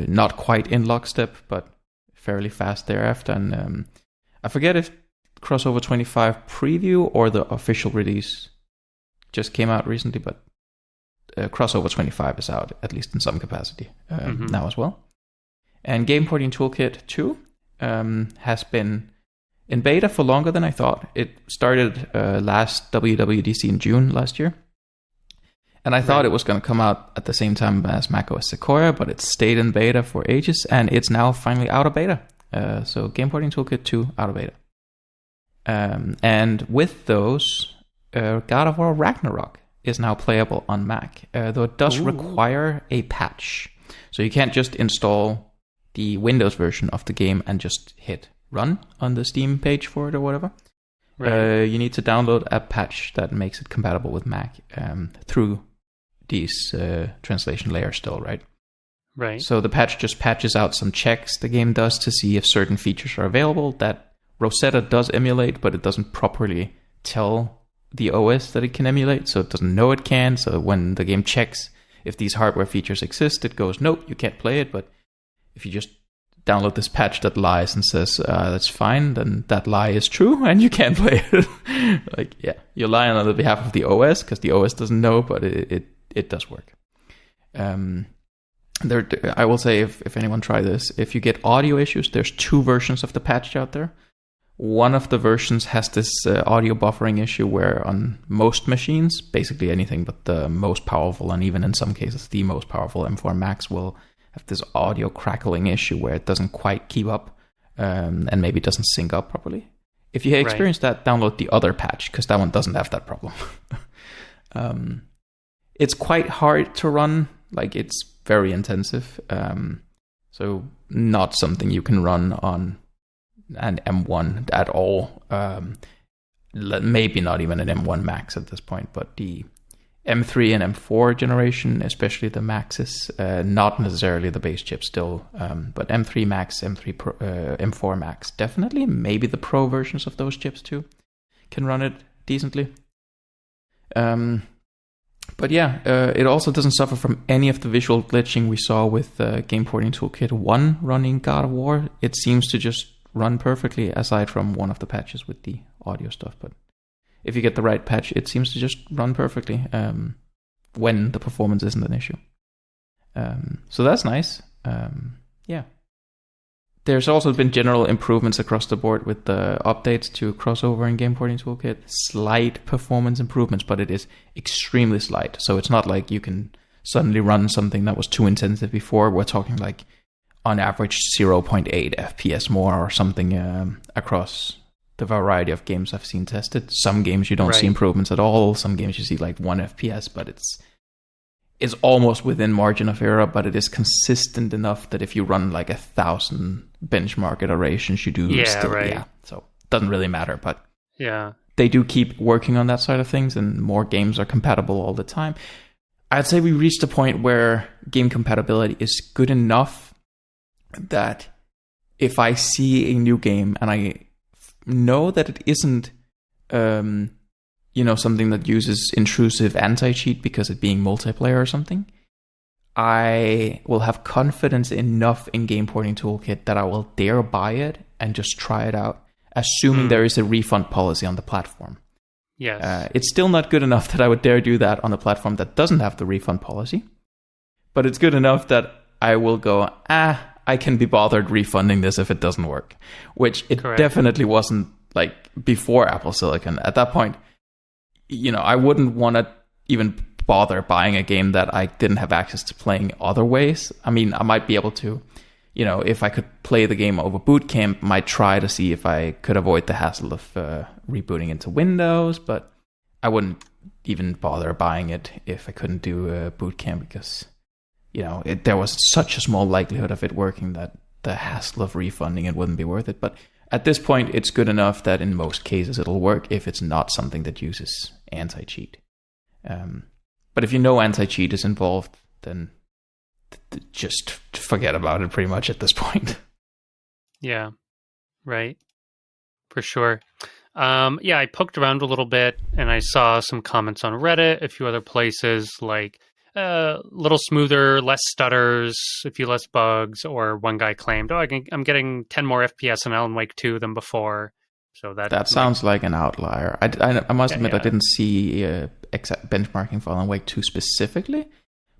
not quite in lockstep, but fairly fast thereafter. And I forget if Crossover 25 preview or the official release just came out recently, but Crossover 25 is out, at least in some capacity, now as well. And Game Porting Toolkit 2 has been in beta for longer than I thought. It started last WWDC in June last year. And I thought it was going to come out at the same time as macOS Sequoia, but it stayed in beta for ages, and it's now finally out of beta. So Game Porting Toolkit 2 out of beta. And with those... God of War Ragnarok is now playable on Mac, though it does require a patch. So you can't just install the Windows version of the game and just hit run on the Steam page for it or whatever. You need to download a patch that makes it compatible with Mac through these translation layers still, right? Right. So the patch just patches out some checks the game does to see if certain features are available that Rosetta does emulate, but it doesn't properly tell the OS that it can emulate, so it doesn't know it can. So when the game checks if these hardware features exist, it goes, nope, you can't play it. But if you just download this patch that lies and says that's fine, then that lie is true and you can play it. You're lying on the behalf of the OS because the OS doesn't know, but it does work. I will say, if anyone try this, if you get audio issues, there's 2 versions of the patch out there. One of the versions has this audio buffering issue where on most machines, basically anything but the most powerful, and even in some cases the most powerful M4 Max will have this audio crackling issue where it doesn't quite keep up and maybe doesn't sync up properly. If you experience that, download the other patch, because that one doesn't have that problem. It's quite hard to run, like it's very intensive. So not something you can run on an M1 at all. Maybe not even an M1 Max at this point, but the M3 and M4 generation, especially the Maxes, not necessarily the base chip still, but M3 Max, M3 Pro, M4 Max, definitely. Maybe the Pro versions of those chips too can run it decently. But yeah, it also doesn't suffer from any of the visual glitching we saw with Game Porting Toolkit 1 running God of War. It seems to just run perfectly, aside from one of the patches with the audio stuff. But if you get the right patch, it seems to just run perfectly when the performance isn't an issue. So that's nice. Yeah. There's also been general improvements across the board with the updates to Crossover and Game Porting Toolkit. Slight performance improvements, but it is extremely slight. So it's not like you can suddenly run something that was too intensive before. We're talking like on average 0.8 FPS more or something across the variety of games I've seen tested. Some games you don't see improvements at all. Some games you see like 1 FPS, but it's almost within margin of error, but it is consistent enough that if you run like 1,000 benchmark iterations, you do so it doesn't really matter, but they do keep working on that side of things, and more games are compatible all the time. I'd say we reached a point where game compatibility is good enough that if I see a new game and I know that it isn't something that uses intrusive anti-cheat because it being multiplayer or something, I will have confidence enough in Game Porting Toolkit that I will dare buy it and just try it out, assuming there is a refund policy on the platform. Yes. It's still not good enough that I would dare do that on a platform that doesn't have the refund policy, but it's good enough that I will go, I can be bothered refunding this if it doesn't work, which it definitely wasn't like before Apple Silicon. At that point, I wouldn't want to even bother buying a game that I didn't have access to playing other ways. I mean, I might be able to, if I could play the game over Boot Camp, might try to see if I could avoid the hassle of rebooting into Windows, but I wouldn't even bother buying it if I couldn't do Boot Camp because, there was such a small likelihood of it working that the hassle of refunding it wouldn't be worth it. But at this point, it's good enough that in most cases it'll work if it's not something that uses anti-cheat. But if anti-cheat is involved, then just forget about it pretty much at this point. Yeah, right. For sure. I poked around a little bit and I saw some comments on Reddit, a few other places, like a little smoother, less stutters, a few less bugs, or one guy claimed, I'm getting 10 more FPS in Alan Wake 2 than before. So that sounds like an outlier. I must admit I didn't see exact benchmarking for Alan Wake 2 specifically,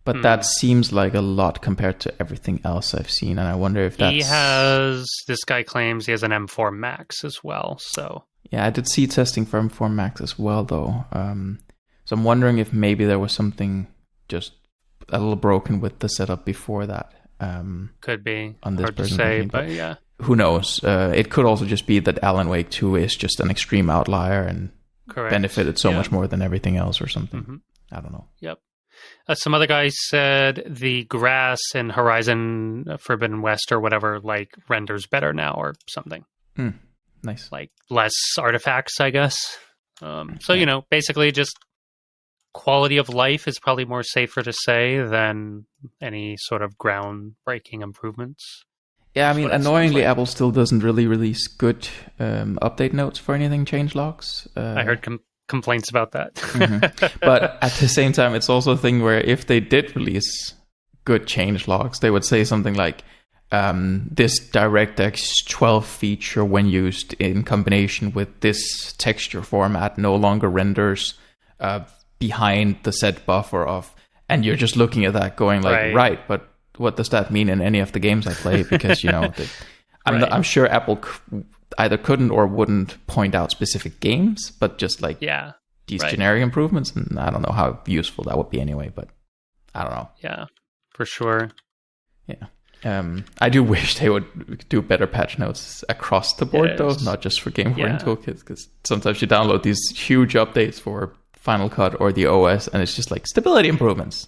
but that seems like a lot compared to everything else I've seen, and I wonder if this guy claims he has an M4 Max as well, so... Yeah, I did see testing for M4 Max as well, though. So I'm wondering if maybe there was something just a little broken with the setup before that. Could be. On this hard to say, but yeah. Who knows? It could also just be that Alan Wake 2 is just an extreme outlier and benefited so much more than everything else or something. Mm-hmm. I don't know. Yep. Some other guys said the grass in Horizon Forbidden West or whatever renders better now or something. Nice. Like less artifacts, I guess. Basically just quality of life is probably more safer to say than any sort of groundbreaking improvements. Yeah, I mean, annoyingly, Apple still doesn't really release good update notes for anything changelogs. I heard complaints about that. Mm-hmm. But at the same time, it's also a thing where if they did release good changelogs, they would say something like, this DirectX 12 feature, when used in combination with this texture format, no longer renders behind the set buffer of, and you're just looking at that going right, but what does that mean in any of the games I play? Because, I'm sure Apple either couldn't or wouldn't point out specific games, but just these generic improvements. And I don't know how useful that would be anyway, but I don't know. Yeah, for sure. Yeah. I do wish they would do better patch notes across the board, though, not just for game recording toolkits, because sometimes you download these huge updates for Final Cut or the OS, and it's just like stability improvements.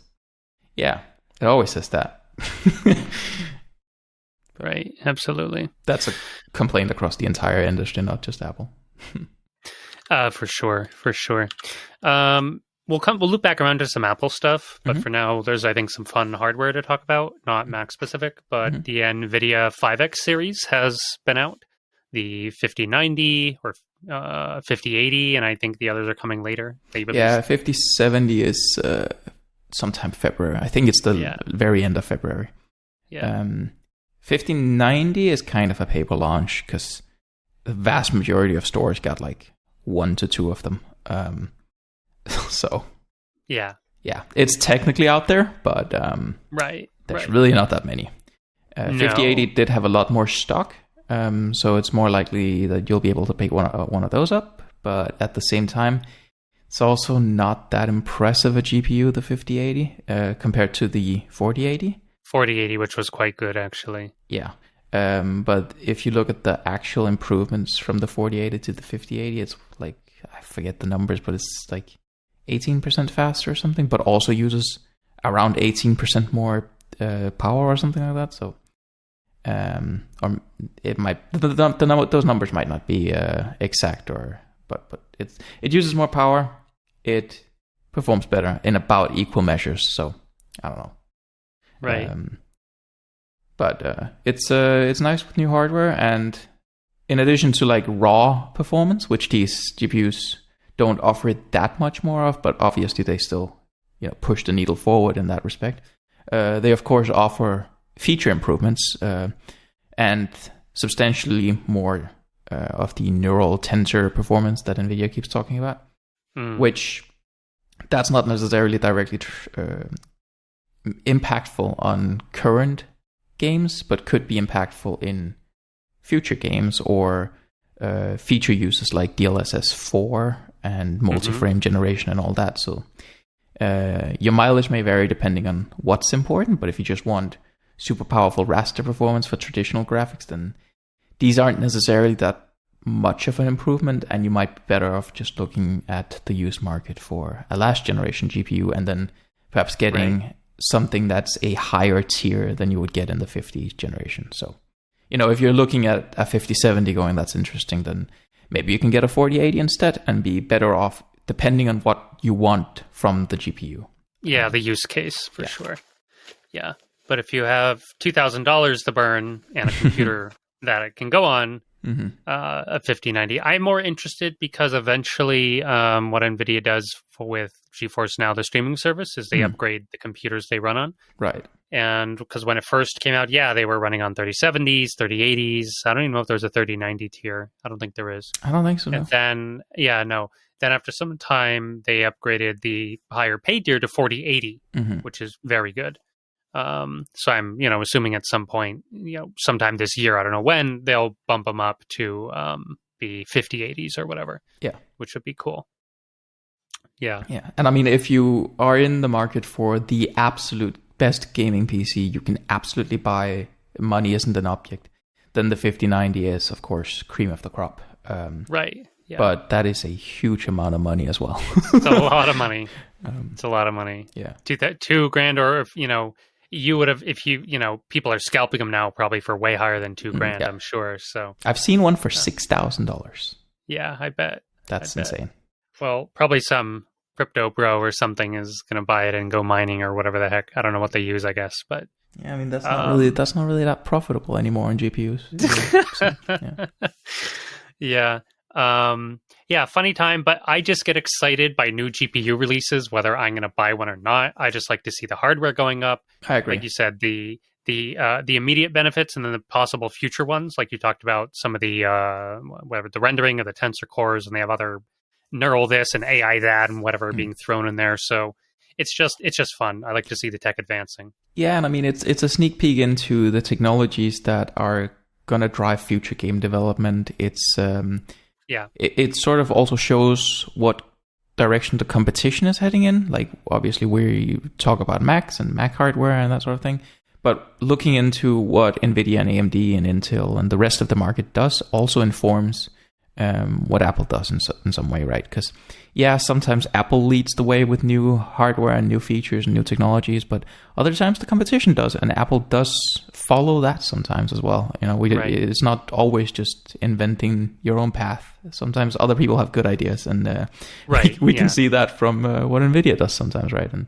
Yeah, it always says that. Right, absolutely. That's a complaint across the entire industry, not just Apple. For sure. We'll loop back around to some Apple stuff, but for now, there's, I think, some fun hardware to talk about, not Mac specific, but the Nvidia 5X series has been out. The 5090 or 5080, and I think the others are coming later. 5070 is sometime February. I think it's the very end of February. Yeah. 5090 is kind of a paper launch because the vast majority of stores got like 1 to 2 of them. So yeah, it's technically out there, but there's really not that many. 5080 did have a lot more stock, so it's more likely that you'll be able to pick one of those up. But at the same time, it's also not that impressive a GPU, the 5080, compared to the 4080. 4080, which was quite good, actually. Yeah. But if you look at the actual improvements from the 4080 to the 5080, it's like, I forget the numbers, but it's like 18% faster or something, but also uses around 18% more power or something like that. So, or it might, those numbers might not be exact, but it uses more power. It performs better in about equal measures. So, I don't know. Right. But it's nice with new hardware, and in addition to like raw performance, which these GPUs don't offer it that much more of, but obviously they still push the needle forward in that respect. They of course offer feature improvements and substantially more of the neural tensor performance that Nvidia keeps talking about, which that's not necessarily directly impactful on current games, but could be impactful in future games or feature uses like DLSS 4 and multi-frame generation and all that. So your mileage may vary depending on what's important, but if you just want super powerful raster performance for traditional graphics, then these aren't necessarily that much of an improvement, and you might be better off just looking at the used market for a last generation GPU and then perhaps getting something that's a higher tier than you would get in the 50th generation. So, if you're looking at a 5070 going, that's interesting, then maybe you can get a 4080 instead and be better off depending on what you want from the GPU. Yeah, the use case for sure. Yeah. But if you have $2,000 to burn and a computer that it can go on, a 5090, I'm more interested because eventually what NVIDIA does with GeForce Now, the streaming service, is they upgrade the computers they run on. Right. And because when it first came out, they were running on 3070s, 3080s. I don't even know if there's a 3090 tier. I don't think there is. I don't think so. And then, Then after some time, they upgraded the higher paid tier to 4080, which is very good. So I'm, assuming at some point, sometime this year, I don't know when, they'll bump them up to the 5080s or whatever. Yeah. Which would be cool. Yeah. Yeah. And I mean, if you are in the market for the absolute best gaming PC you can absolutely buy, money isn't an object, then the 5090 is, of course, cream of the crop. Right. Yeah. But that is a huge amount of money as well. It's a lot of money. It's a lot of money. Yeah. $2,000, or if, you would have, if people are scalping them now probably for way higher than $2,000, I'm sure. So I've seen one for $6,000. Yeah, I bet. That's insane. Well, probably some crypto bro or something is going to buy it and go mining or whatever the heck. I don't know what they use, I guess, but yeah, I mean that's not really that profitable anymore in GPUs. So, yeah. Funny time, but I just get excited by new GPU releases, whether I'm going to buy one or not. I just like to see the hardware going up. I agree. Like you said, the immediate benefits and then the possible future ones. Like you talked about some of the the rendering of the tensor cores, and they have other neural this and AI that and whatever being thrown in there. So it's just fun. I like to see the tech advancing. Yeah, and I mean it's a sneak peek into the technologies that are gonna drive future game development. It's it sort of also shows what direction the competition is heading in. Like obviously we talk about Macs and Mac hardware and that sort of thing, But looking into what Nvidia and AMD and Intel and the rest of the market does also informs what Apple does in some way, right? Because sometimes Apple leads the way with new hardware and new features and new technologies, but other times the competition does, and Apple does follow that sometimes as well. It's not always just inventing your own path. Sometimes other people have good ideas, and we can see that from what Nvidia does sometimes, right? And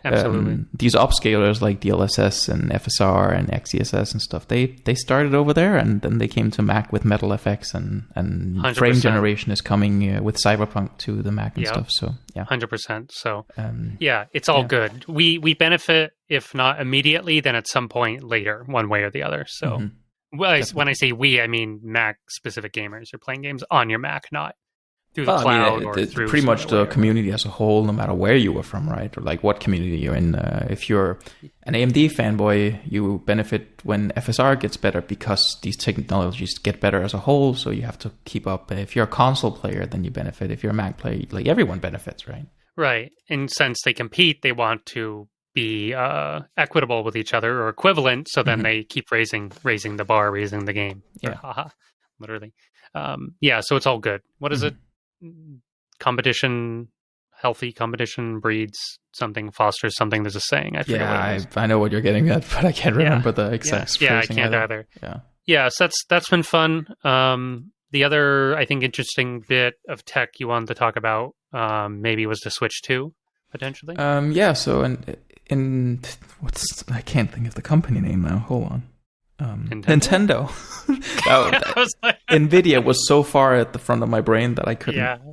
absolutely, these upscalers like DLSS and FSR and XeSS and stuff, they started over there, and then they came to Mac with Metal FX, and 100%. Frame generation is coming with Cyberpunk to the Mac and stuff. So 100%. So it's all good. We benefit, if not immediately, then at some point later, one way or the other. So when I say we, I mean Mac specific gamers are playing games on your Mac, not through the cloud or it's through pretty much the community as a whole, no matter where you were from, right? Or like what community you're in. If you're an AMD fanboy, you benefit when FSR gets better because these technologies get better as a whole. So you have to keep up. If you're a console player, then you benefit. If you're a Mac player, like everyone benefits, right? Right. And since they compete, they want to be equitable with each other or equivalent. So then they keep raising the bar, raising the game. Yeah. Literally. So it's all good. What is it? Healthy competition breeds something, fosters something. There's a saying. I forget. I know what you're getting at, but I can't remember the exact phrasing. I can't either. So that's been fun. The other, I think, interesting bit of tech you wanted to talk about maybe was the Switch 2, potentially. So in I can't think of the company name now. Hold on. Nintendo. Nvidia was so far at the front of my brain that I couldn't.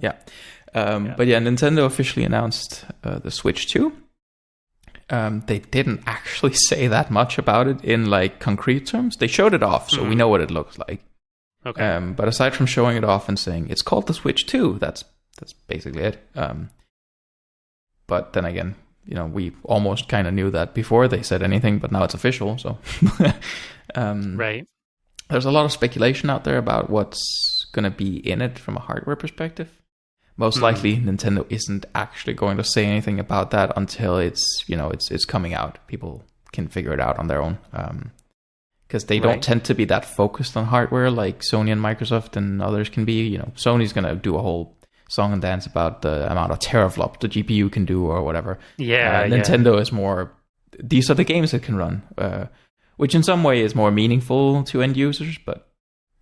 But Nintendo officially announced the Switch 2. They didn't actually say that much about it in like concrete terms. They showed it off, so we know what it looks like. Okay. But aside from showing it off and saying it's called the Switch 2, that's basically it. But then again, we almost kind of knew that before they said anything, but now it's official. So, right. There's a lot of speculation out there about what's going to be in it from a hardware perspective. Most likely, Nintendo isn't actually going to say anything about that until it's coming out. People can figure it out on their own. Because they don't tend to be that focused on hardware like Sony and Microsoft and others can be. Sony's going to do a whole song and dance about the amount of teraflop the GPU can do or whatever. Nintendo is more, these are the games it can run, which in some way is more meaningful to end users, but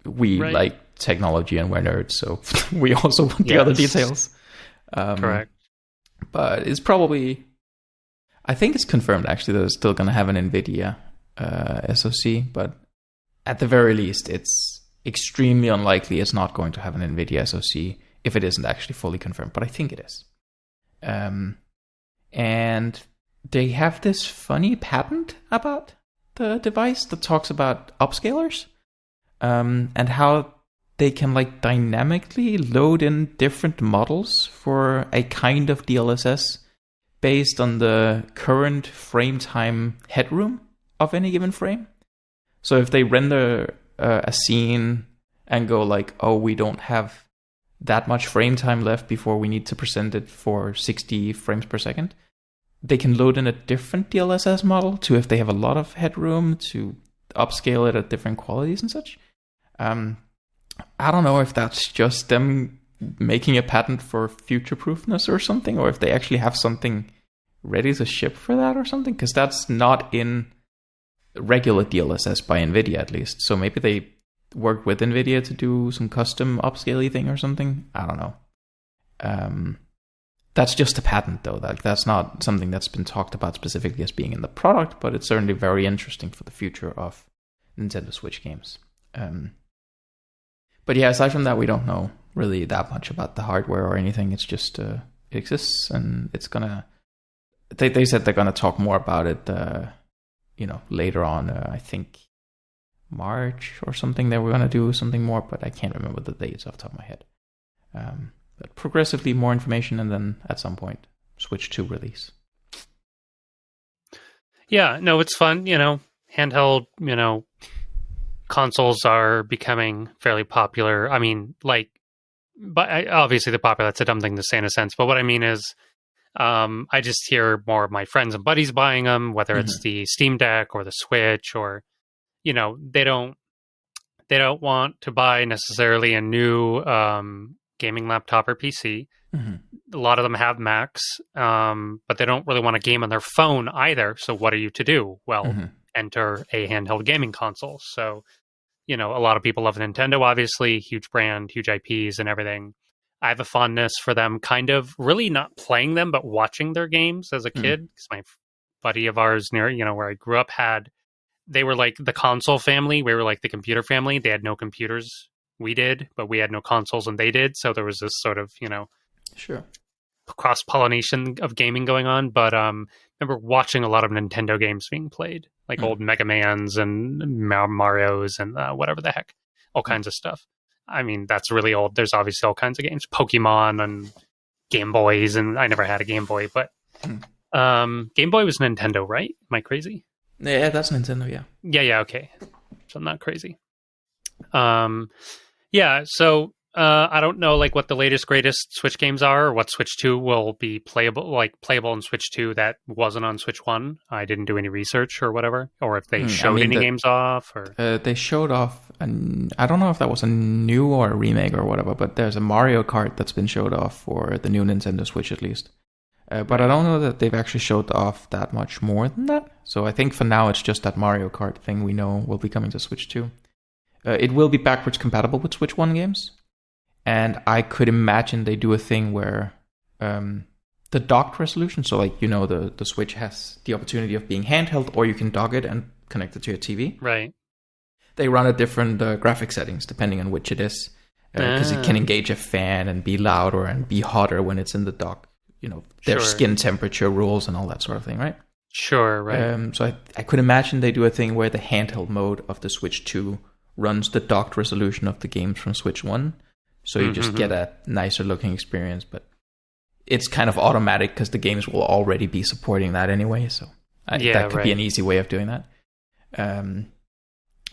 we like technology and we're nerds, so we also want the other details. Correct. But it's probably, I think it's confirmed actually that it's still going to have an Nvidia SoC, but at the very least, it's extremely unlikely it's not going to have an Nvidia SoC if it isn't actually fully confirmed, but I think it is. And they have this funny patent about the device that talks about upscalers and how they can like dynamically load in different models for a kind of DLSS based on the current frame time headroom of any given frame. So if they render a scene and go like, oh, we don't have that much frame time left before we need to present it for 60 frames per second, they can load in a different DLSS model to, if they have a lot of headroom, to upscale it at different qualities and such. I don't know if that's just them making a patent for future-proofness or something, or if they actually have something ready to ship for that or something, because that's not in regular DLSS by Nvidia at least. So maybe they worked with Nvidia to do some custom upscaling thing or something. I don't know. That's just a patent though. That's not something that's been talked about specifically as being in the product, but it's certainly very interesting for the future of Nintendo Switch games. But yeah, aside from that, we don't know really that much about the hardware or anything. It's just it exists, and it's gonna. They said they're gonna talk more about it. Later on. I think March or something. They were gonna do something more, but I can't remember the dates off the top of my head. But progressively more information, and then at some point, Switch 2 release. Yeah, no, it's fun. Handheld. Consoles are becoming fairly popular. I mean, but obviously they're popular. That's a dumb thing to say in a sense. But what I mean is, I just hear more of my friends and buddies buying them, whether it's the Steam Deck or the Switch, or they don't want to buy necessarily a new gaming laptop or PC. A lot of them have Macs, but they don't really want to game on their phone either. So what are you to do? Well, enter a handheld gaming console. So, a lot of people love Nintendo, obviously, huge brand, huge IPs and everything. I have a fondness for them, kind of really not playing them, but watching their games as a kid. Because my buddy of ours near, where I grew up they were like the console family. We were like the computer family. They had no computers. We did, but we had no consoles and they did. So there was this sort of, sure, cross-pollination of gaming going on. But remember watching a lot of Nintendo games being played, like old Mega Mans and Marios and whatever the heck, all kinds of stuff. I mean, that's really old. There's obviously all kinds of games, Pokemon and Game Boys, and I never had a Game Boy, but Game Boy was Nintendo, right? Am I crazy? Yeah, that's Nintendo, yeah. Yeah, okay. So I'm not crazy. Yeah, so I don't know like what the latest greatest Switch games are, or what Switch 2 will be playable in Switch 2 that wasn't on Switch 1. I didn't do any research or whatever, or if they showed any games off. Or they showed off, I don't know if that was a new or a remake or whatever, but there's a Mario Kart that's been showed off for the new Nintendo Switch at least. But I don't know that they've actually showed off that much more than that. So I think for now it's just that Mario Kart thing we know will be coming to Switch 2. It will be backwards compatible with Switch 1 games. And I could imagine they do a thing where the docked resolution, so like, the Switch has the opportunity of being handheld, or you can dock it and connect it to your TV. Right. They run at different graphic settings depending on which it is. Because it can engage a fan and be louder and be hotter when it's in the dock. Their skin temperature rules and all that sort of thing, right? Sure, right. So I could imagine they do a thing where the handheld mode of the Switch 2 runs the docked resolution of the games from Switch 1. So you just get a nicer looking experience, but it's kind of automatic because the games will already be supporting that anyway. So that could be an easy way of doing that.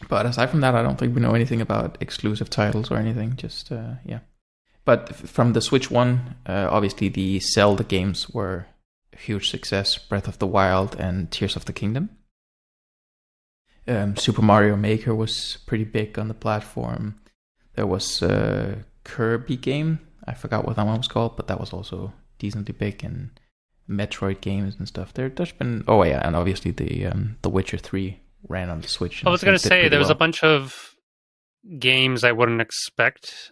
But aside from that, I don't think we know anything about exclusive titles or anything. Just, yeah. But from the Switch 1, obviously the Zelda games were a huge success. Breath of the Wild and Tears of the Kingdom. Super Mario Maker was pretty big on the platform. There was a Kirby game. I forgot what that one was called, but that was also decently big. And Metroid games and stuff. There's been... Oh, yeah, and obviously the Witcher 3 ran on the Switch. I was going to say, there was a bunch of games I wouldn't expect...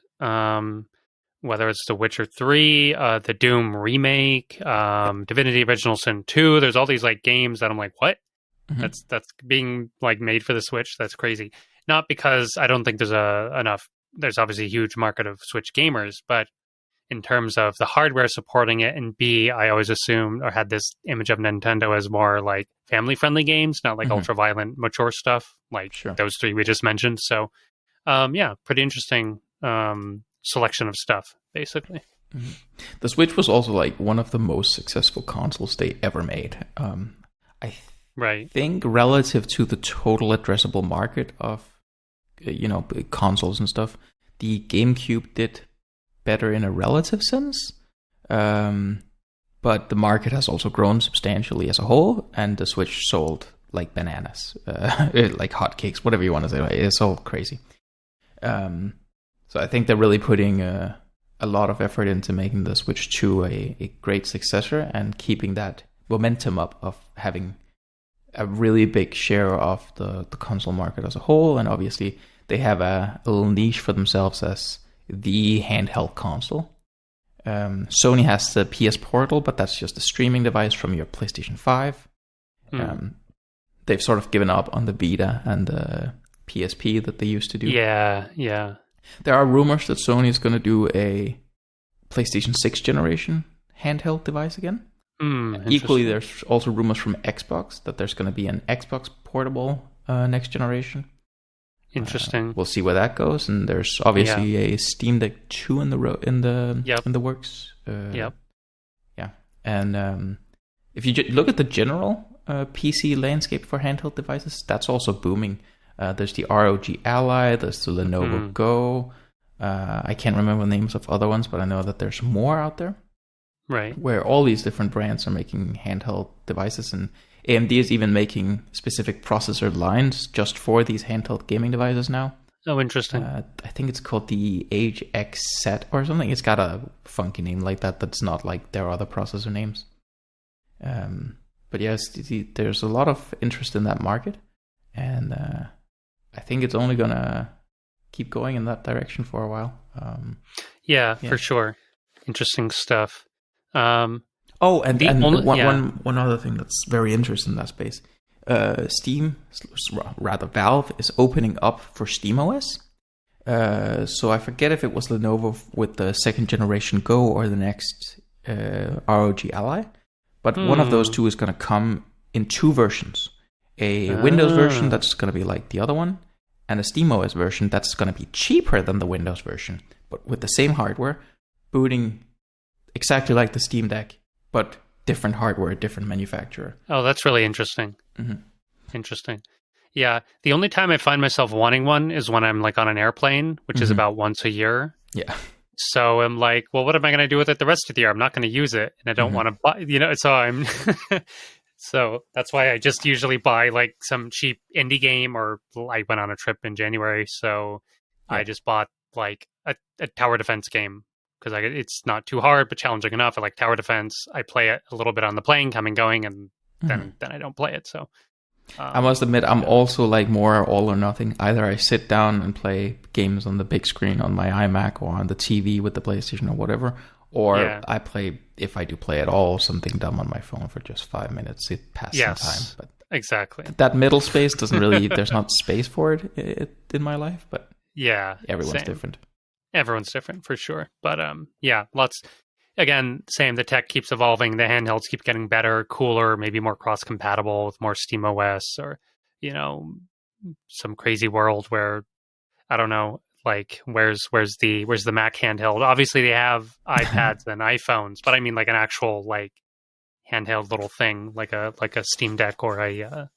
whether it's The Witcher 3, the Doom remake, Divinity Original Sin 2, there's all these like games that I'm like, what? That's being like made for the Switch. That's crazy. Not because I don't think there's enough. There's obviously a huge market of Switch gamers, but in terms of the hardware supporting it, and B, I always assumed or had this image of Nintendo as more like family-friendly games, not like ultra-violent, mature stuff like those three we just mentioned. So, yeah, pretty interesting. Selection of stuff, basically. The Switch was also like one of the most successful consoles they ever made. I think relative to the total addressable market of consoles and stuff, the GameCube did better in a relative sense. But the market has also grown substantially as a whole, and the Switch sold like bananas, like hotcakes, whatever you want to say. It's all crazy. So I think they're really putting a lot of effort into making the Switch 2 a great successor and keeping that momentum up of having a really big share of the console market as a whole. And obviously they have a little niche for themselves as the handheld console. Sony has the PS Portal, but that's just a streaming device from your PlayStation 5. They've sort of given up on the Vita and the PSP that they used to do. Yeah. There are rumors that Sony is going to do a PlayStation 6 generation handheld device again. Equally, there's also rumors from Xbox that there's going to be an Xbox portable next generation. Interesting. We'll see where that goes. And there's obviously a Steam Deck 2 in the works. Yeah. And if you look at the general PC landscape for handheld devices, that's also booming. There's the ROG Ally, there's the Lenovo Go. I can't remember the names of other ones, but I know that there's more out there. Right. where all these different brands are making handheld devices, and AMD is even making specific processor lines just for these handheld gaming devices now. Oh, interesting. I think it's called the HX set or something. It's got a funky name like that that's not like their other processor names. But yes, there's a lot of interest in that market, and I think it's only gonna keep going in that direction for a while. Yeah, for sure. Interesting stuff. And one other thing that's very interesting in that space. Steam, rather Valve, is opening up for SteamOS. So I forget if it was Lenovo with the second generation Go or the next ROG Ally. But one of those two is going to come in two versions. A Windows version that's going to be like the other one, and a SteamOS version that's going to be cheaper than the Windows version, but with the same hardware, booting exactly like the Steam Deck, but different hardware, different manufacturer. Oh, that's really interesting. Mm-hmm. Interesting. Yeah, the only time I find myself wanting one is when I'm like on an airplane, which is about once a year. Yeah. So I'm like, well, what am I going to do with it the rest of the year? I'm not going to use it, and I don't want to buy, so I'm, so that's why I just usually buy like some cheap indie game, or I went on a trip in January, so I just bought like a tower defense game because it's not too hard but challenging enough. I like tower defense. I play it a little bit on the plane, coming going, and then I don't play it. So I must admit, I'm also like more all or nothing. Either I sit down and play games on the big screen on my iMac or on the TV with the PlayStation or whatever, or I play, if I do play at all, something dumb on my phone for just 5 minutes. It passes some time. But exactly. That middle space doesn't really, there's not space for it in my life, but everyone's different. Everyone's different for sure. But lots. Again, same. The tech keeps evolving. The handhelds keep getting better, cooler, maybe more cross-compatible with more SteamOS, or some crazy world where I don't know. Like, where's the Mac handheld? Obviously, they have iPads and iPhones, but I mean like an actual like handheld little thing, like a Steam Deck or a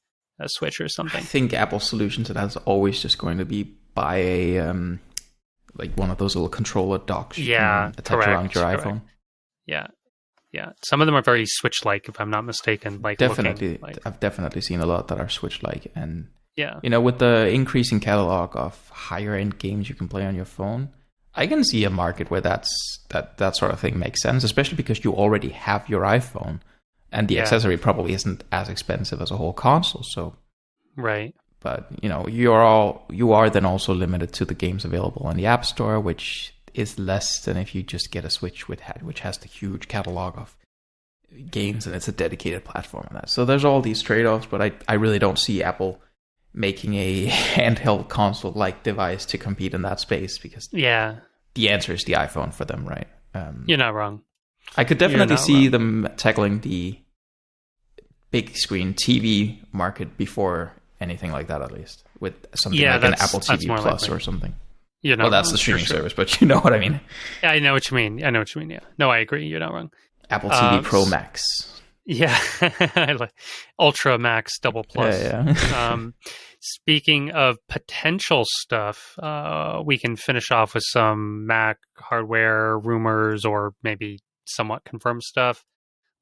Switch or something. I think Apple's solution to that is always just going to be buy a like one of those little controller docks you can attach around your iPhone. Yeah. Some of them are very Switch-like, if I'm not mistaken. Like definitely, I've definitely seen a lot that are Switch-like, and with the increasing catalog of higher-end games you can play on your phone, I can see a market where that sort of thing makes sense, especially because you already have your iPhone, and the accessory probably isn't as expensive as a whole console. So, right. But you are then also limited to the games available on the App Store, which is less than if you just get a Switch which has the huge catalog of games, and it's a dedicated platform on that. So there's all these trade-offs, but I really don't see Apple making a handheld console-like device to compete in that space, because the answer is the iPhone for them, right? You're not wrong. I could definitely see them tackling the big screen TV market before anything like that, at least with something like an Apple TV Plus or something. Well, that's the streaming service, but you know what I mean. Yeah, I know what you mean. Yeah. No, I agree. You're not wrong. Apple TV Pro Max. Yeah. Ultra Max Double Plus. Yeah. Speaking of potential stuff, we can finish off with some Mac hardware rumors, or maybe somewhat confirmed stuff.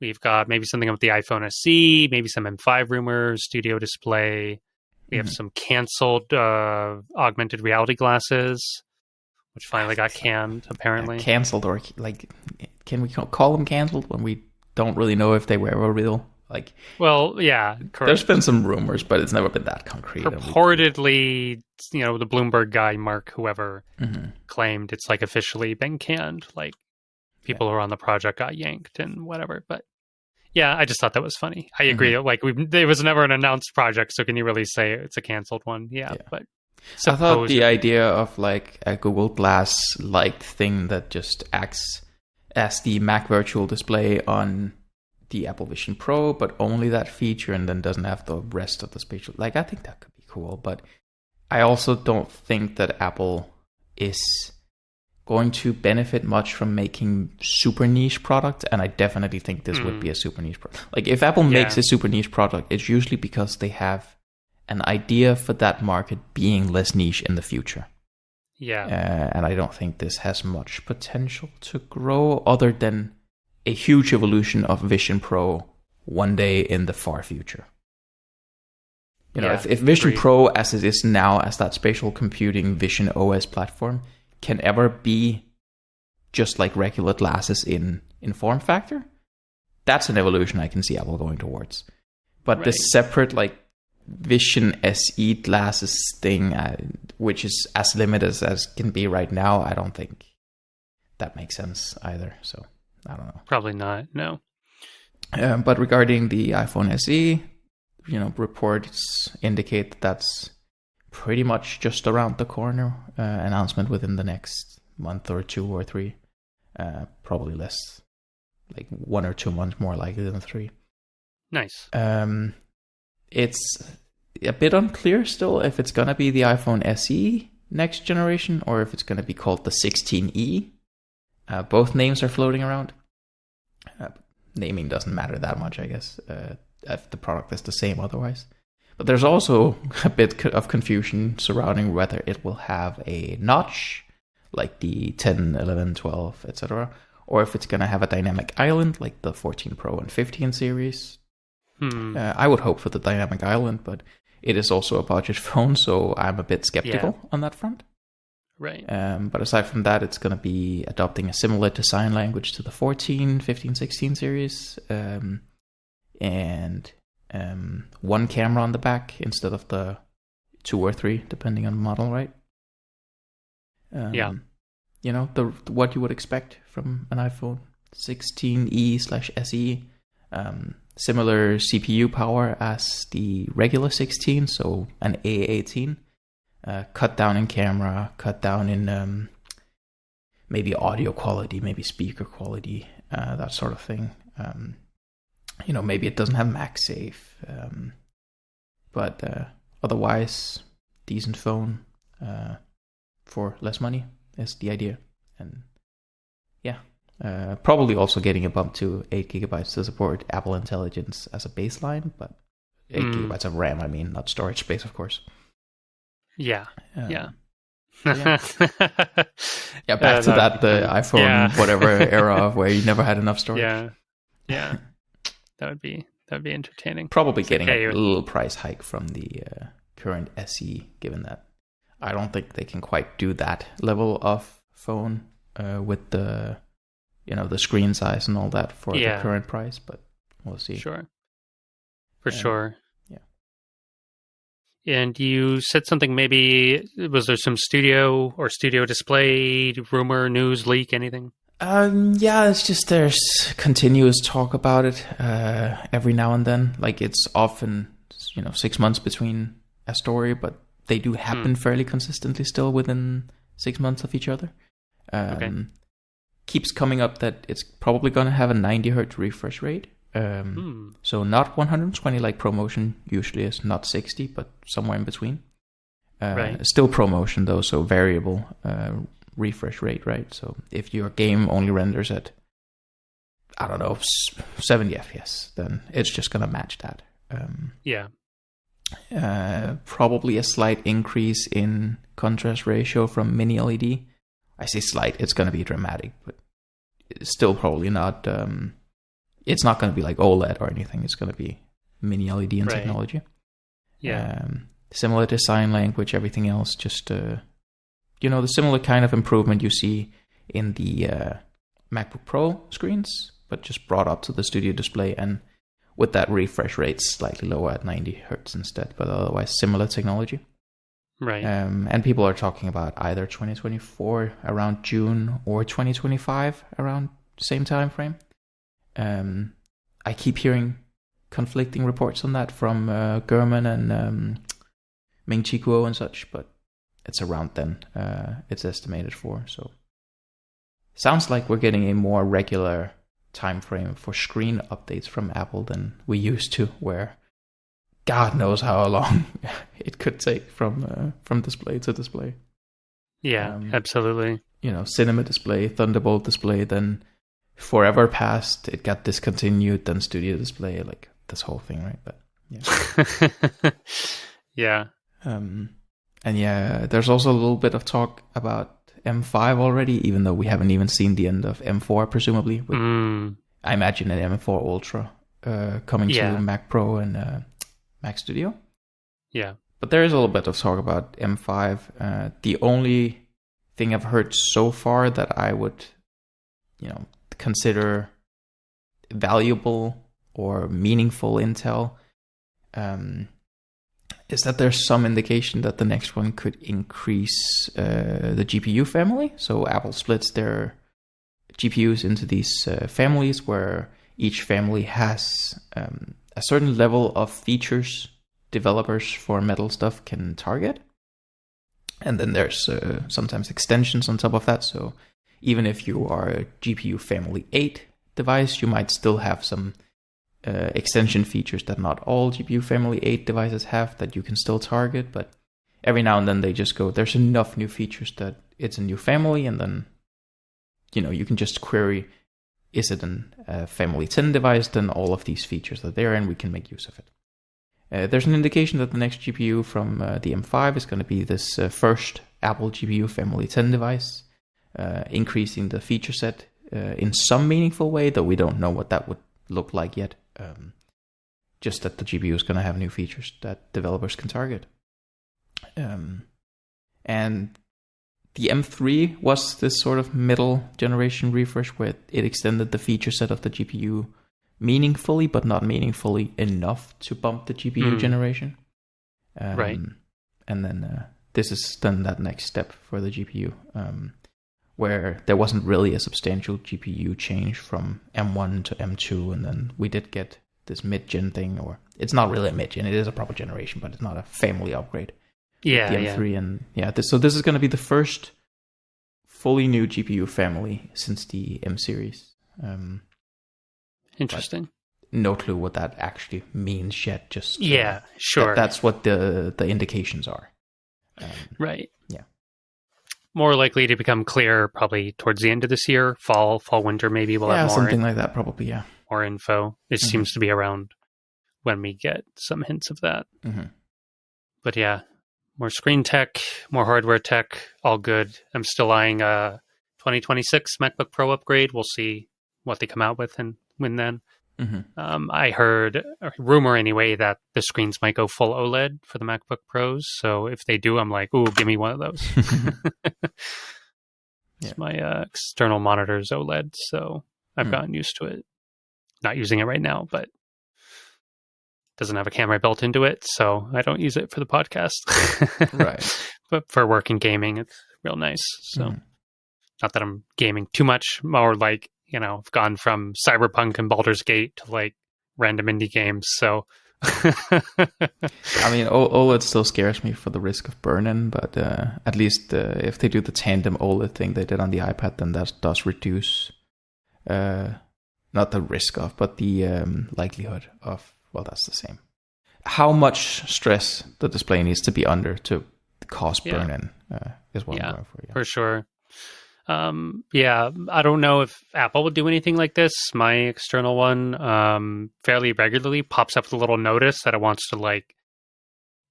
We've got maybe something with the iPhone SE, maybe some M5 rumors, Studio Display. We have some canceled augmented reality glasses, which finally got canned, apparently. Canceled, or like, can we call them canceled when we don't really know if they were real? Like, well, yeah, correct. There's been some rumors, but it's never been that concrete. Purportedly, the Bloomberg guy, Mark, whoever, claimed it's like officially been canned. Like, people who are on the project got yanked and whatever, but. Yeah, I just thought that was funny. I agree. Like, it was never an announced project, so can you really say it's a canceled one? Yeah. But I thought the idea of like a Google Glass-like thing that just acts as the Mac Virtual Display on the Apple Vision Pro, but only that feature, and then doesn't have the rest of the spatial. Like, I think that could be cool, but I also don't think that Apple is going to benefit much from making super niche product, and I definitely think this would be a super niche product. Like, if Apple makes a super niche product, it's usually because they have an idea for that market being less niche in the future. Yeah. And I don't think this has much potential to grow, other than a huge evolution of Vision Pro one day in the far future. You know, if Vision Pro, as it is now, as that spatial computing Vision OS platform, can ever be just like regular glasses in form factor, that's an evolution I can see Apple going towards. But the separate like Vision SE glasses thing, which is as limited as can be right now, I don't think that makes sense either. So I don't know. Probably not. No. But regarding the iPhone SE, you know, reports indicate that that's pretty much just around the corner. Announcement within the next month or 2 or 3. Probably less, like 1 or 2 months more likely than 3. Nice. It's a bit unclear still if it's going to be the iPhone SE next generation or if it's going to be called the 16E. Both names are floating around. Naming doesn't matter that much, I guess, if the product is the same otherwise. But there's also a bit of confusion surrounding whether it will have a notch, like the 10, 11, 12, etc., or if it's going to have a dynamic island, like the 14 Pro and 15 series. I would hope for the dynamic island, but it is also a budget phone, so I'm a bit skeptical on that front. Right. But aside from that, it's going to be adopting a similar design language to the 14, 15, 16 series, and one camera on the back instead of the 2 or 3, depending on the model, right? You know, what you would expect from an iPhone 16e/SE. Similar CPU power as the regular 16, so an A18. Cut down in camera, cut down in maybe audio quality, maybe speaker quality, that sort of thing. You know, maybe it doesn't have MagSafe, but otherwise, decent phone for less money is the idea. And yeah, probably also getting a bump to 8 gigabytes to support Apple Intelligence as a baseline, but 8 gigabytes of RAM, I mean, not storage space, of course. Yeah. Yeah, back to that, the iPhone whatever era where you never had enough storage. Yeah. That would be entertaining. Probably getting a little price hike from the current SE, given that I don't think they can quite do that level of phone with the, you know, the screen size and all that for the current price, but we'll see. Sure. For sure. Yeah. And you said something, maybe, was there some studio display rumor, news, leak, anything? It's just there's continuous talk about it every now and then. Like, it's often, 6 months between a story, but they do happen fairly consistently still within 6 months of each other. Keeps coming up that it's probably going to have a 90 hertz refresh rate. So not 120 like ProMotion usually is, not 60, but somewhere in between. Still ProMotion though, so variable refresh rate, right? So if your game only renders at, 70 FPS, then it's just going to match that. Probably a slight increase in contrast ratio from mini LED. I say slight, it's going to be dramatic, but it's still probably not... it's not going to be like OLED or anything. It's going to be mini LED in technology. Similar design language, everything else, just, the similar kind of improvement you see in the MacBook Pro screens, but just brought up to the studio display, and with that refresh rate slightly lower at 90 hertz instead, but otherwise similar technology. And people are talking about either 2024 around June or 2025 around same time frame. I keep hearing conflicting reports on that from Gurman and Ming-Chi Kuo and such, but it's around then it's estimated for. So sounds like we're getting a more regular time frame for screen updates from Apple than we used to, where God knows how long it could take from display to display. Absolutely. Cinema display, Thunderbolt display, then forever passed, it got discontinued, then studio display, like this whole thing, right? But there's also a little bit of talk about M5 already, even though we haven't even seen the end of M4, presumably, with I imagine an M4 Ultra coming to Mac Pro and Mac Studio. Yeah. But there is a little bit of talk about M5. The only thing I've heard so far that I would, consider valuable or meaningful intel is that there's some indication that the next one could increase the GPU family. So Apple splits their GPUs into these families where each family has a certain level of features developers for metal stuff can target. And then there's sometimes extensions on top of that. So even if you are a GPU family 8 device, you might still have some extension features that not all GPU family 8 devices have that you can still target. But every now and then they just go, there's enough new features that it's a new family. And then, you can just query, is it a family 10 device? Then all of these features are there and we can make use of it. There's an indication that the next GPU from the M5 is going to be this first Apple GPU family 10 device, increasing the feature set in some meaningful way, though we don't know what that would look like yet. Just that the GPU is going to have new features that developers can target. And the M3 was this sort of middle generation refresh where it extended the feature set of the GPU meaningfully, but not meaningfully enough to bump the GPU generation. Right. And then this is then that next step for the GPU, where there wasn't really a substantial GPU change from M1 to M2, and then we did get this mid-gen thing, or it's not really a mid-gen, it is a proper generation, but it's not a family upgrade. Yeah, the M3 and so this is going to be the first fully new GPU family since the M series. Interesting. No clue what that actually means yet. Just sure. That's what the indications are. Right. Yeah. More likely to become clear probably towards the end of this year, fall, winter. Maybe we'll have more something like that. Probably, yeah. More info. It seems to be around when we get some hints of that. Mm-hmm. But yeah, more screen tech, more hardware tech, all good. I'm still eyeing a 2026 MacBook Pro upgrade. We'll see what they come out with and when then. Mm-hmm. I heard a rumor anyway that the screens might go full OLED for the MacBook Pros. So if they do, I'm like, ooh, give me one of those. My external monitor's OLED, so I've gotten used to it. Not using it right now, but doesn't have a camera built into it, so I don't use it for the podcast. Right. But for work and gaming, it's real nice. So not that I'm gaming too much, more like, I've gone from Cyberpunk and Baldur's Gate to like random indie games. So, I mean, OLED still scares me for the risk of burn-in, but at least if they do the tandem OLED thing they did on the iPad, then that does reduce, not the risk of, but the likelihood of, well, that's the same. How much stress the display needs to be under to cause burn-in is what I'm going for. Yeah. For sure. I don't know if Apple would do anything like this. My external one fairly regularly pops up with a little notice that it wants to like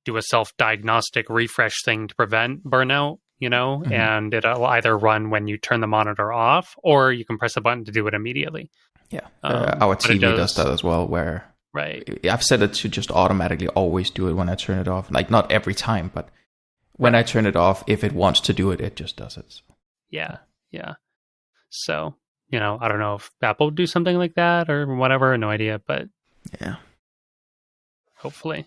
do a self-diagnostic refresh thing to prevent burnout, and it'll either run when you turn the monitor off or you can press a button to do it immediately. Yeah. Our TV does that as well, where I've set it to just automatically always do it when I turn it off. Like not every time, but when I turn it off, if it wants to do it, it just does it. So. Yeah. So, I don't know if Apple would do something like that or whatever. No idea, but yeah, hopefully.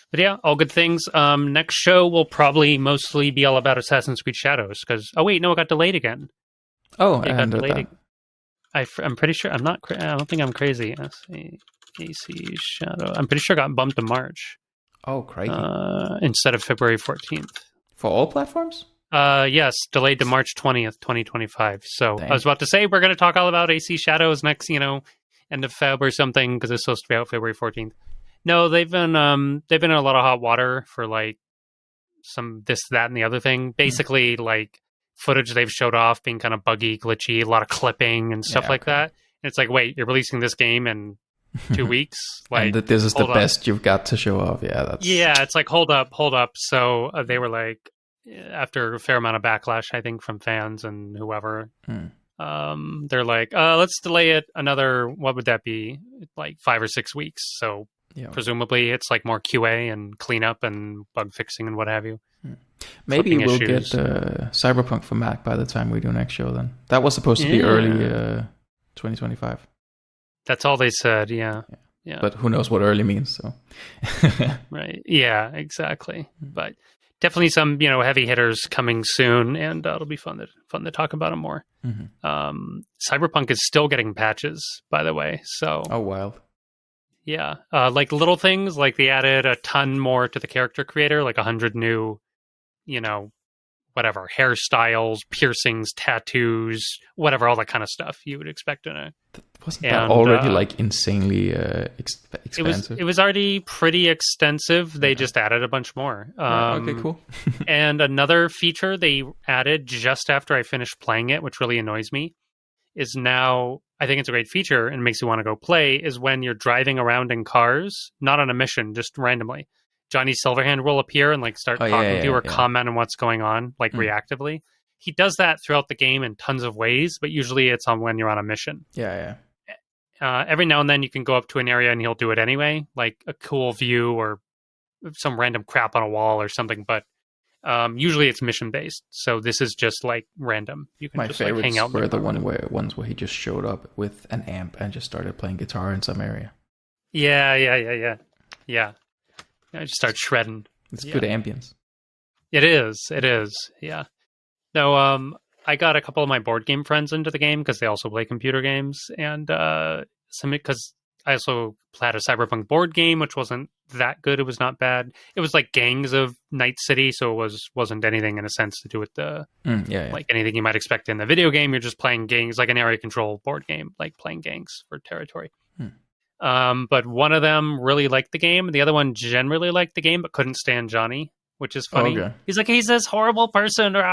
But yeah, all good things. Next show will probably mostly be all about Assassin's Creed Shadows because, it got delayed again. Oh, it got delayed. I'm pretty sure I don't think I'm crazy. AC Shadow. I'm pretty sure it got bumped to March. Oh, crazy. Instead of February 14th. For all platforms? Yes, delayed to March 20th, 2025. So Dang. I was about to say we're going to talk all about AC Shadows next, end of Feb or something because it's supposed to be out February 14th. No, they've been in a lot of hot water for like some this, that, and the other thing. Basically, like footage they've showed off being kind of buggy, glitchy, a lot of clipping and stuff like that. And it's like, wait, you're releasing this game in 2 weeks? Like, and that this is the best you've got to show off. Yeah, it's like hold up. So they were like, after a fair amount of backlash, I think, from fans and whoever, They're like, let's delay it another, what would that be? Like 5 or 6 weeks. So presumably it's like more QA and cleanup and bug fixing and what have you. Maybe we'll get Cyberpunk for Mac by the time we do next show then. That was supposed to be early 2025. That's all they said, yeah. But who knows what early means, so. Right, yeah, exactly. But definitely some, heavy hitters coming soon, and it'll be fun to talk about them more. Cyberpunk is still getting patches, by the way, so. Oh, wild. Yeah, like little things, like they added a ton more to the character creator, like 100 new, whatever, hairstyles, piercings, tattoos, whatever, all that kind of stuff you would expect in a... Wasn't that already like insanely expensive? It was already pretty extensive. They just added a bunch more. Okay, cool. And another feature they added just after I finished playing it, which really annoys me, is now, I think it's a great feature and makes you want to go play, is when you're driving around in cars, not on a mission, just randomly. Johnny Silverhand will appear and like start talking to you or comment on what's going on, like reactively. He does that throughout the game in tons of ways, but usually it's on when you're on a mission. Every now and then you can go up to an area and he'll do it anyway, like a cool view or some random crap on a wall or something. But usually it's mission based, so this is just like random. You can just like hang out. Were the ones where he just showed up with an amp and just started playing guitar in some area. Yeah. I just start shredding. It's good ambience. It is. Yeah. No, I got a couple of my board game friends into the game because they also play computer games, and because I also played a Cyberpunk board game, which wasn't that good. It was not bad. It was like Gangs of Night City, so it wasn't anything in a sense to do with the like anything you might expect in the video game. You're just playing gangs, like an area control board game, like playing gangs for territory. But one of them really liked the game. The other one generally liked the game, but couldn't stand Johnny, which is funny. Okay. He's like, he's this horrible person, or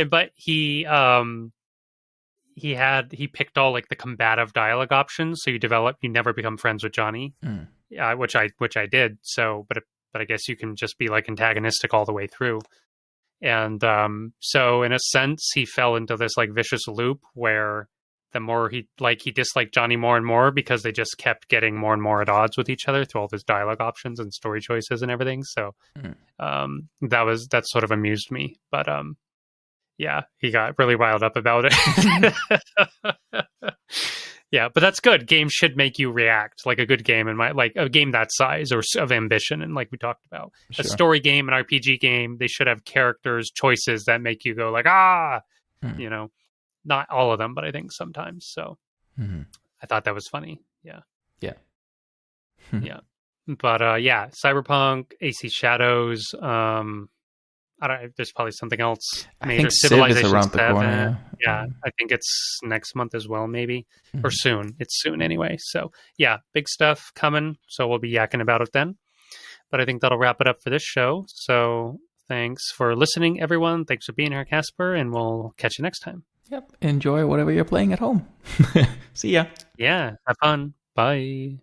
but he picked all like the combative dialogue options. So you never become friends with Johnny, which I did. So, but I guess you can just be like antagonistic all the way through. And so in a sense, he fell into this like vicious loop where the more he disliked Johnny more and more because they just kept getting more and more at odds with each other through all those dialogue options and story choices and everything. So that sort of amused me. But yeah, he got really riled up about it. Yeah, but that's good. Games should make you react, like a good game, and like a game that size or of ambition, and like we talked about, a story game, an RPG game, they should have characters, choices that make you go like Not all of them, but I think sometimes. So I thought that was funny. Yeah. But Cyberpunk, AC Shadows. I don't. There's probably something else. Major Civilization around 7. The corner. Yeah, I think it's next month as well, maybe or soon. It's soon anyway. So yeah, big stuff coming. So we'll be yakking about it then. But I think that'll wrap it up for this show. So thanks for listening, everyone. Thanks for being here, Casper, and we'll catch you next time. Yep. Enjoy whatever you're playing at home. See ya. Yeah. Have fun. Bye.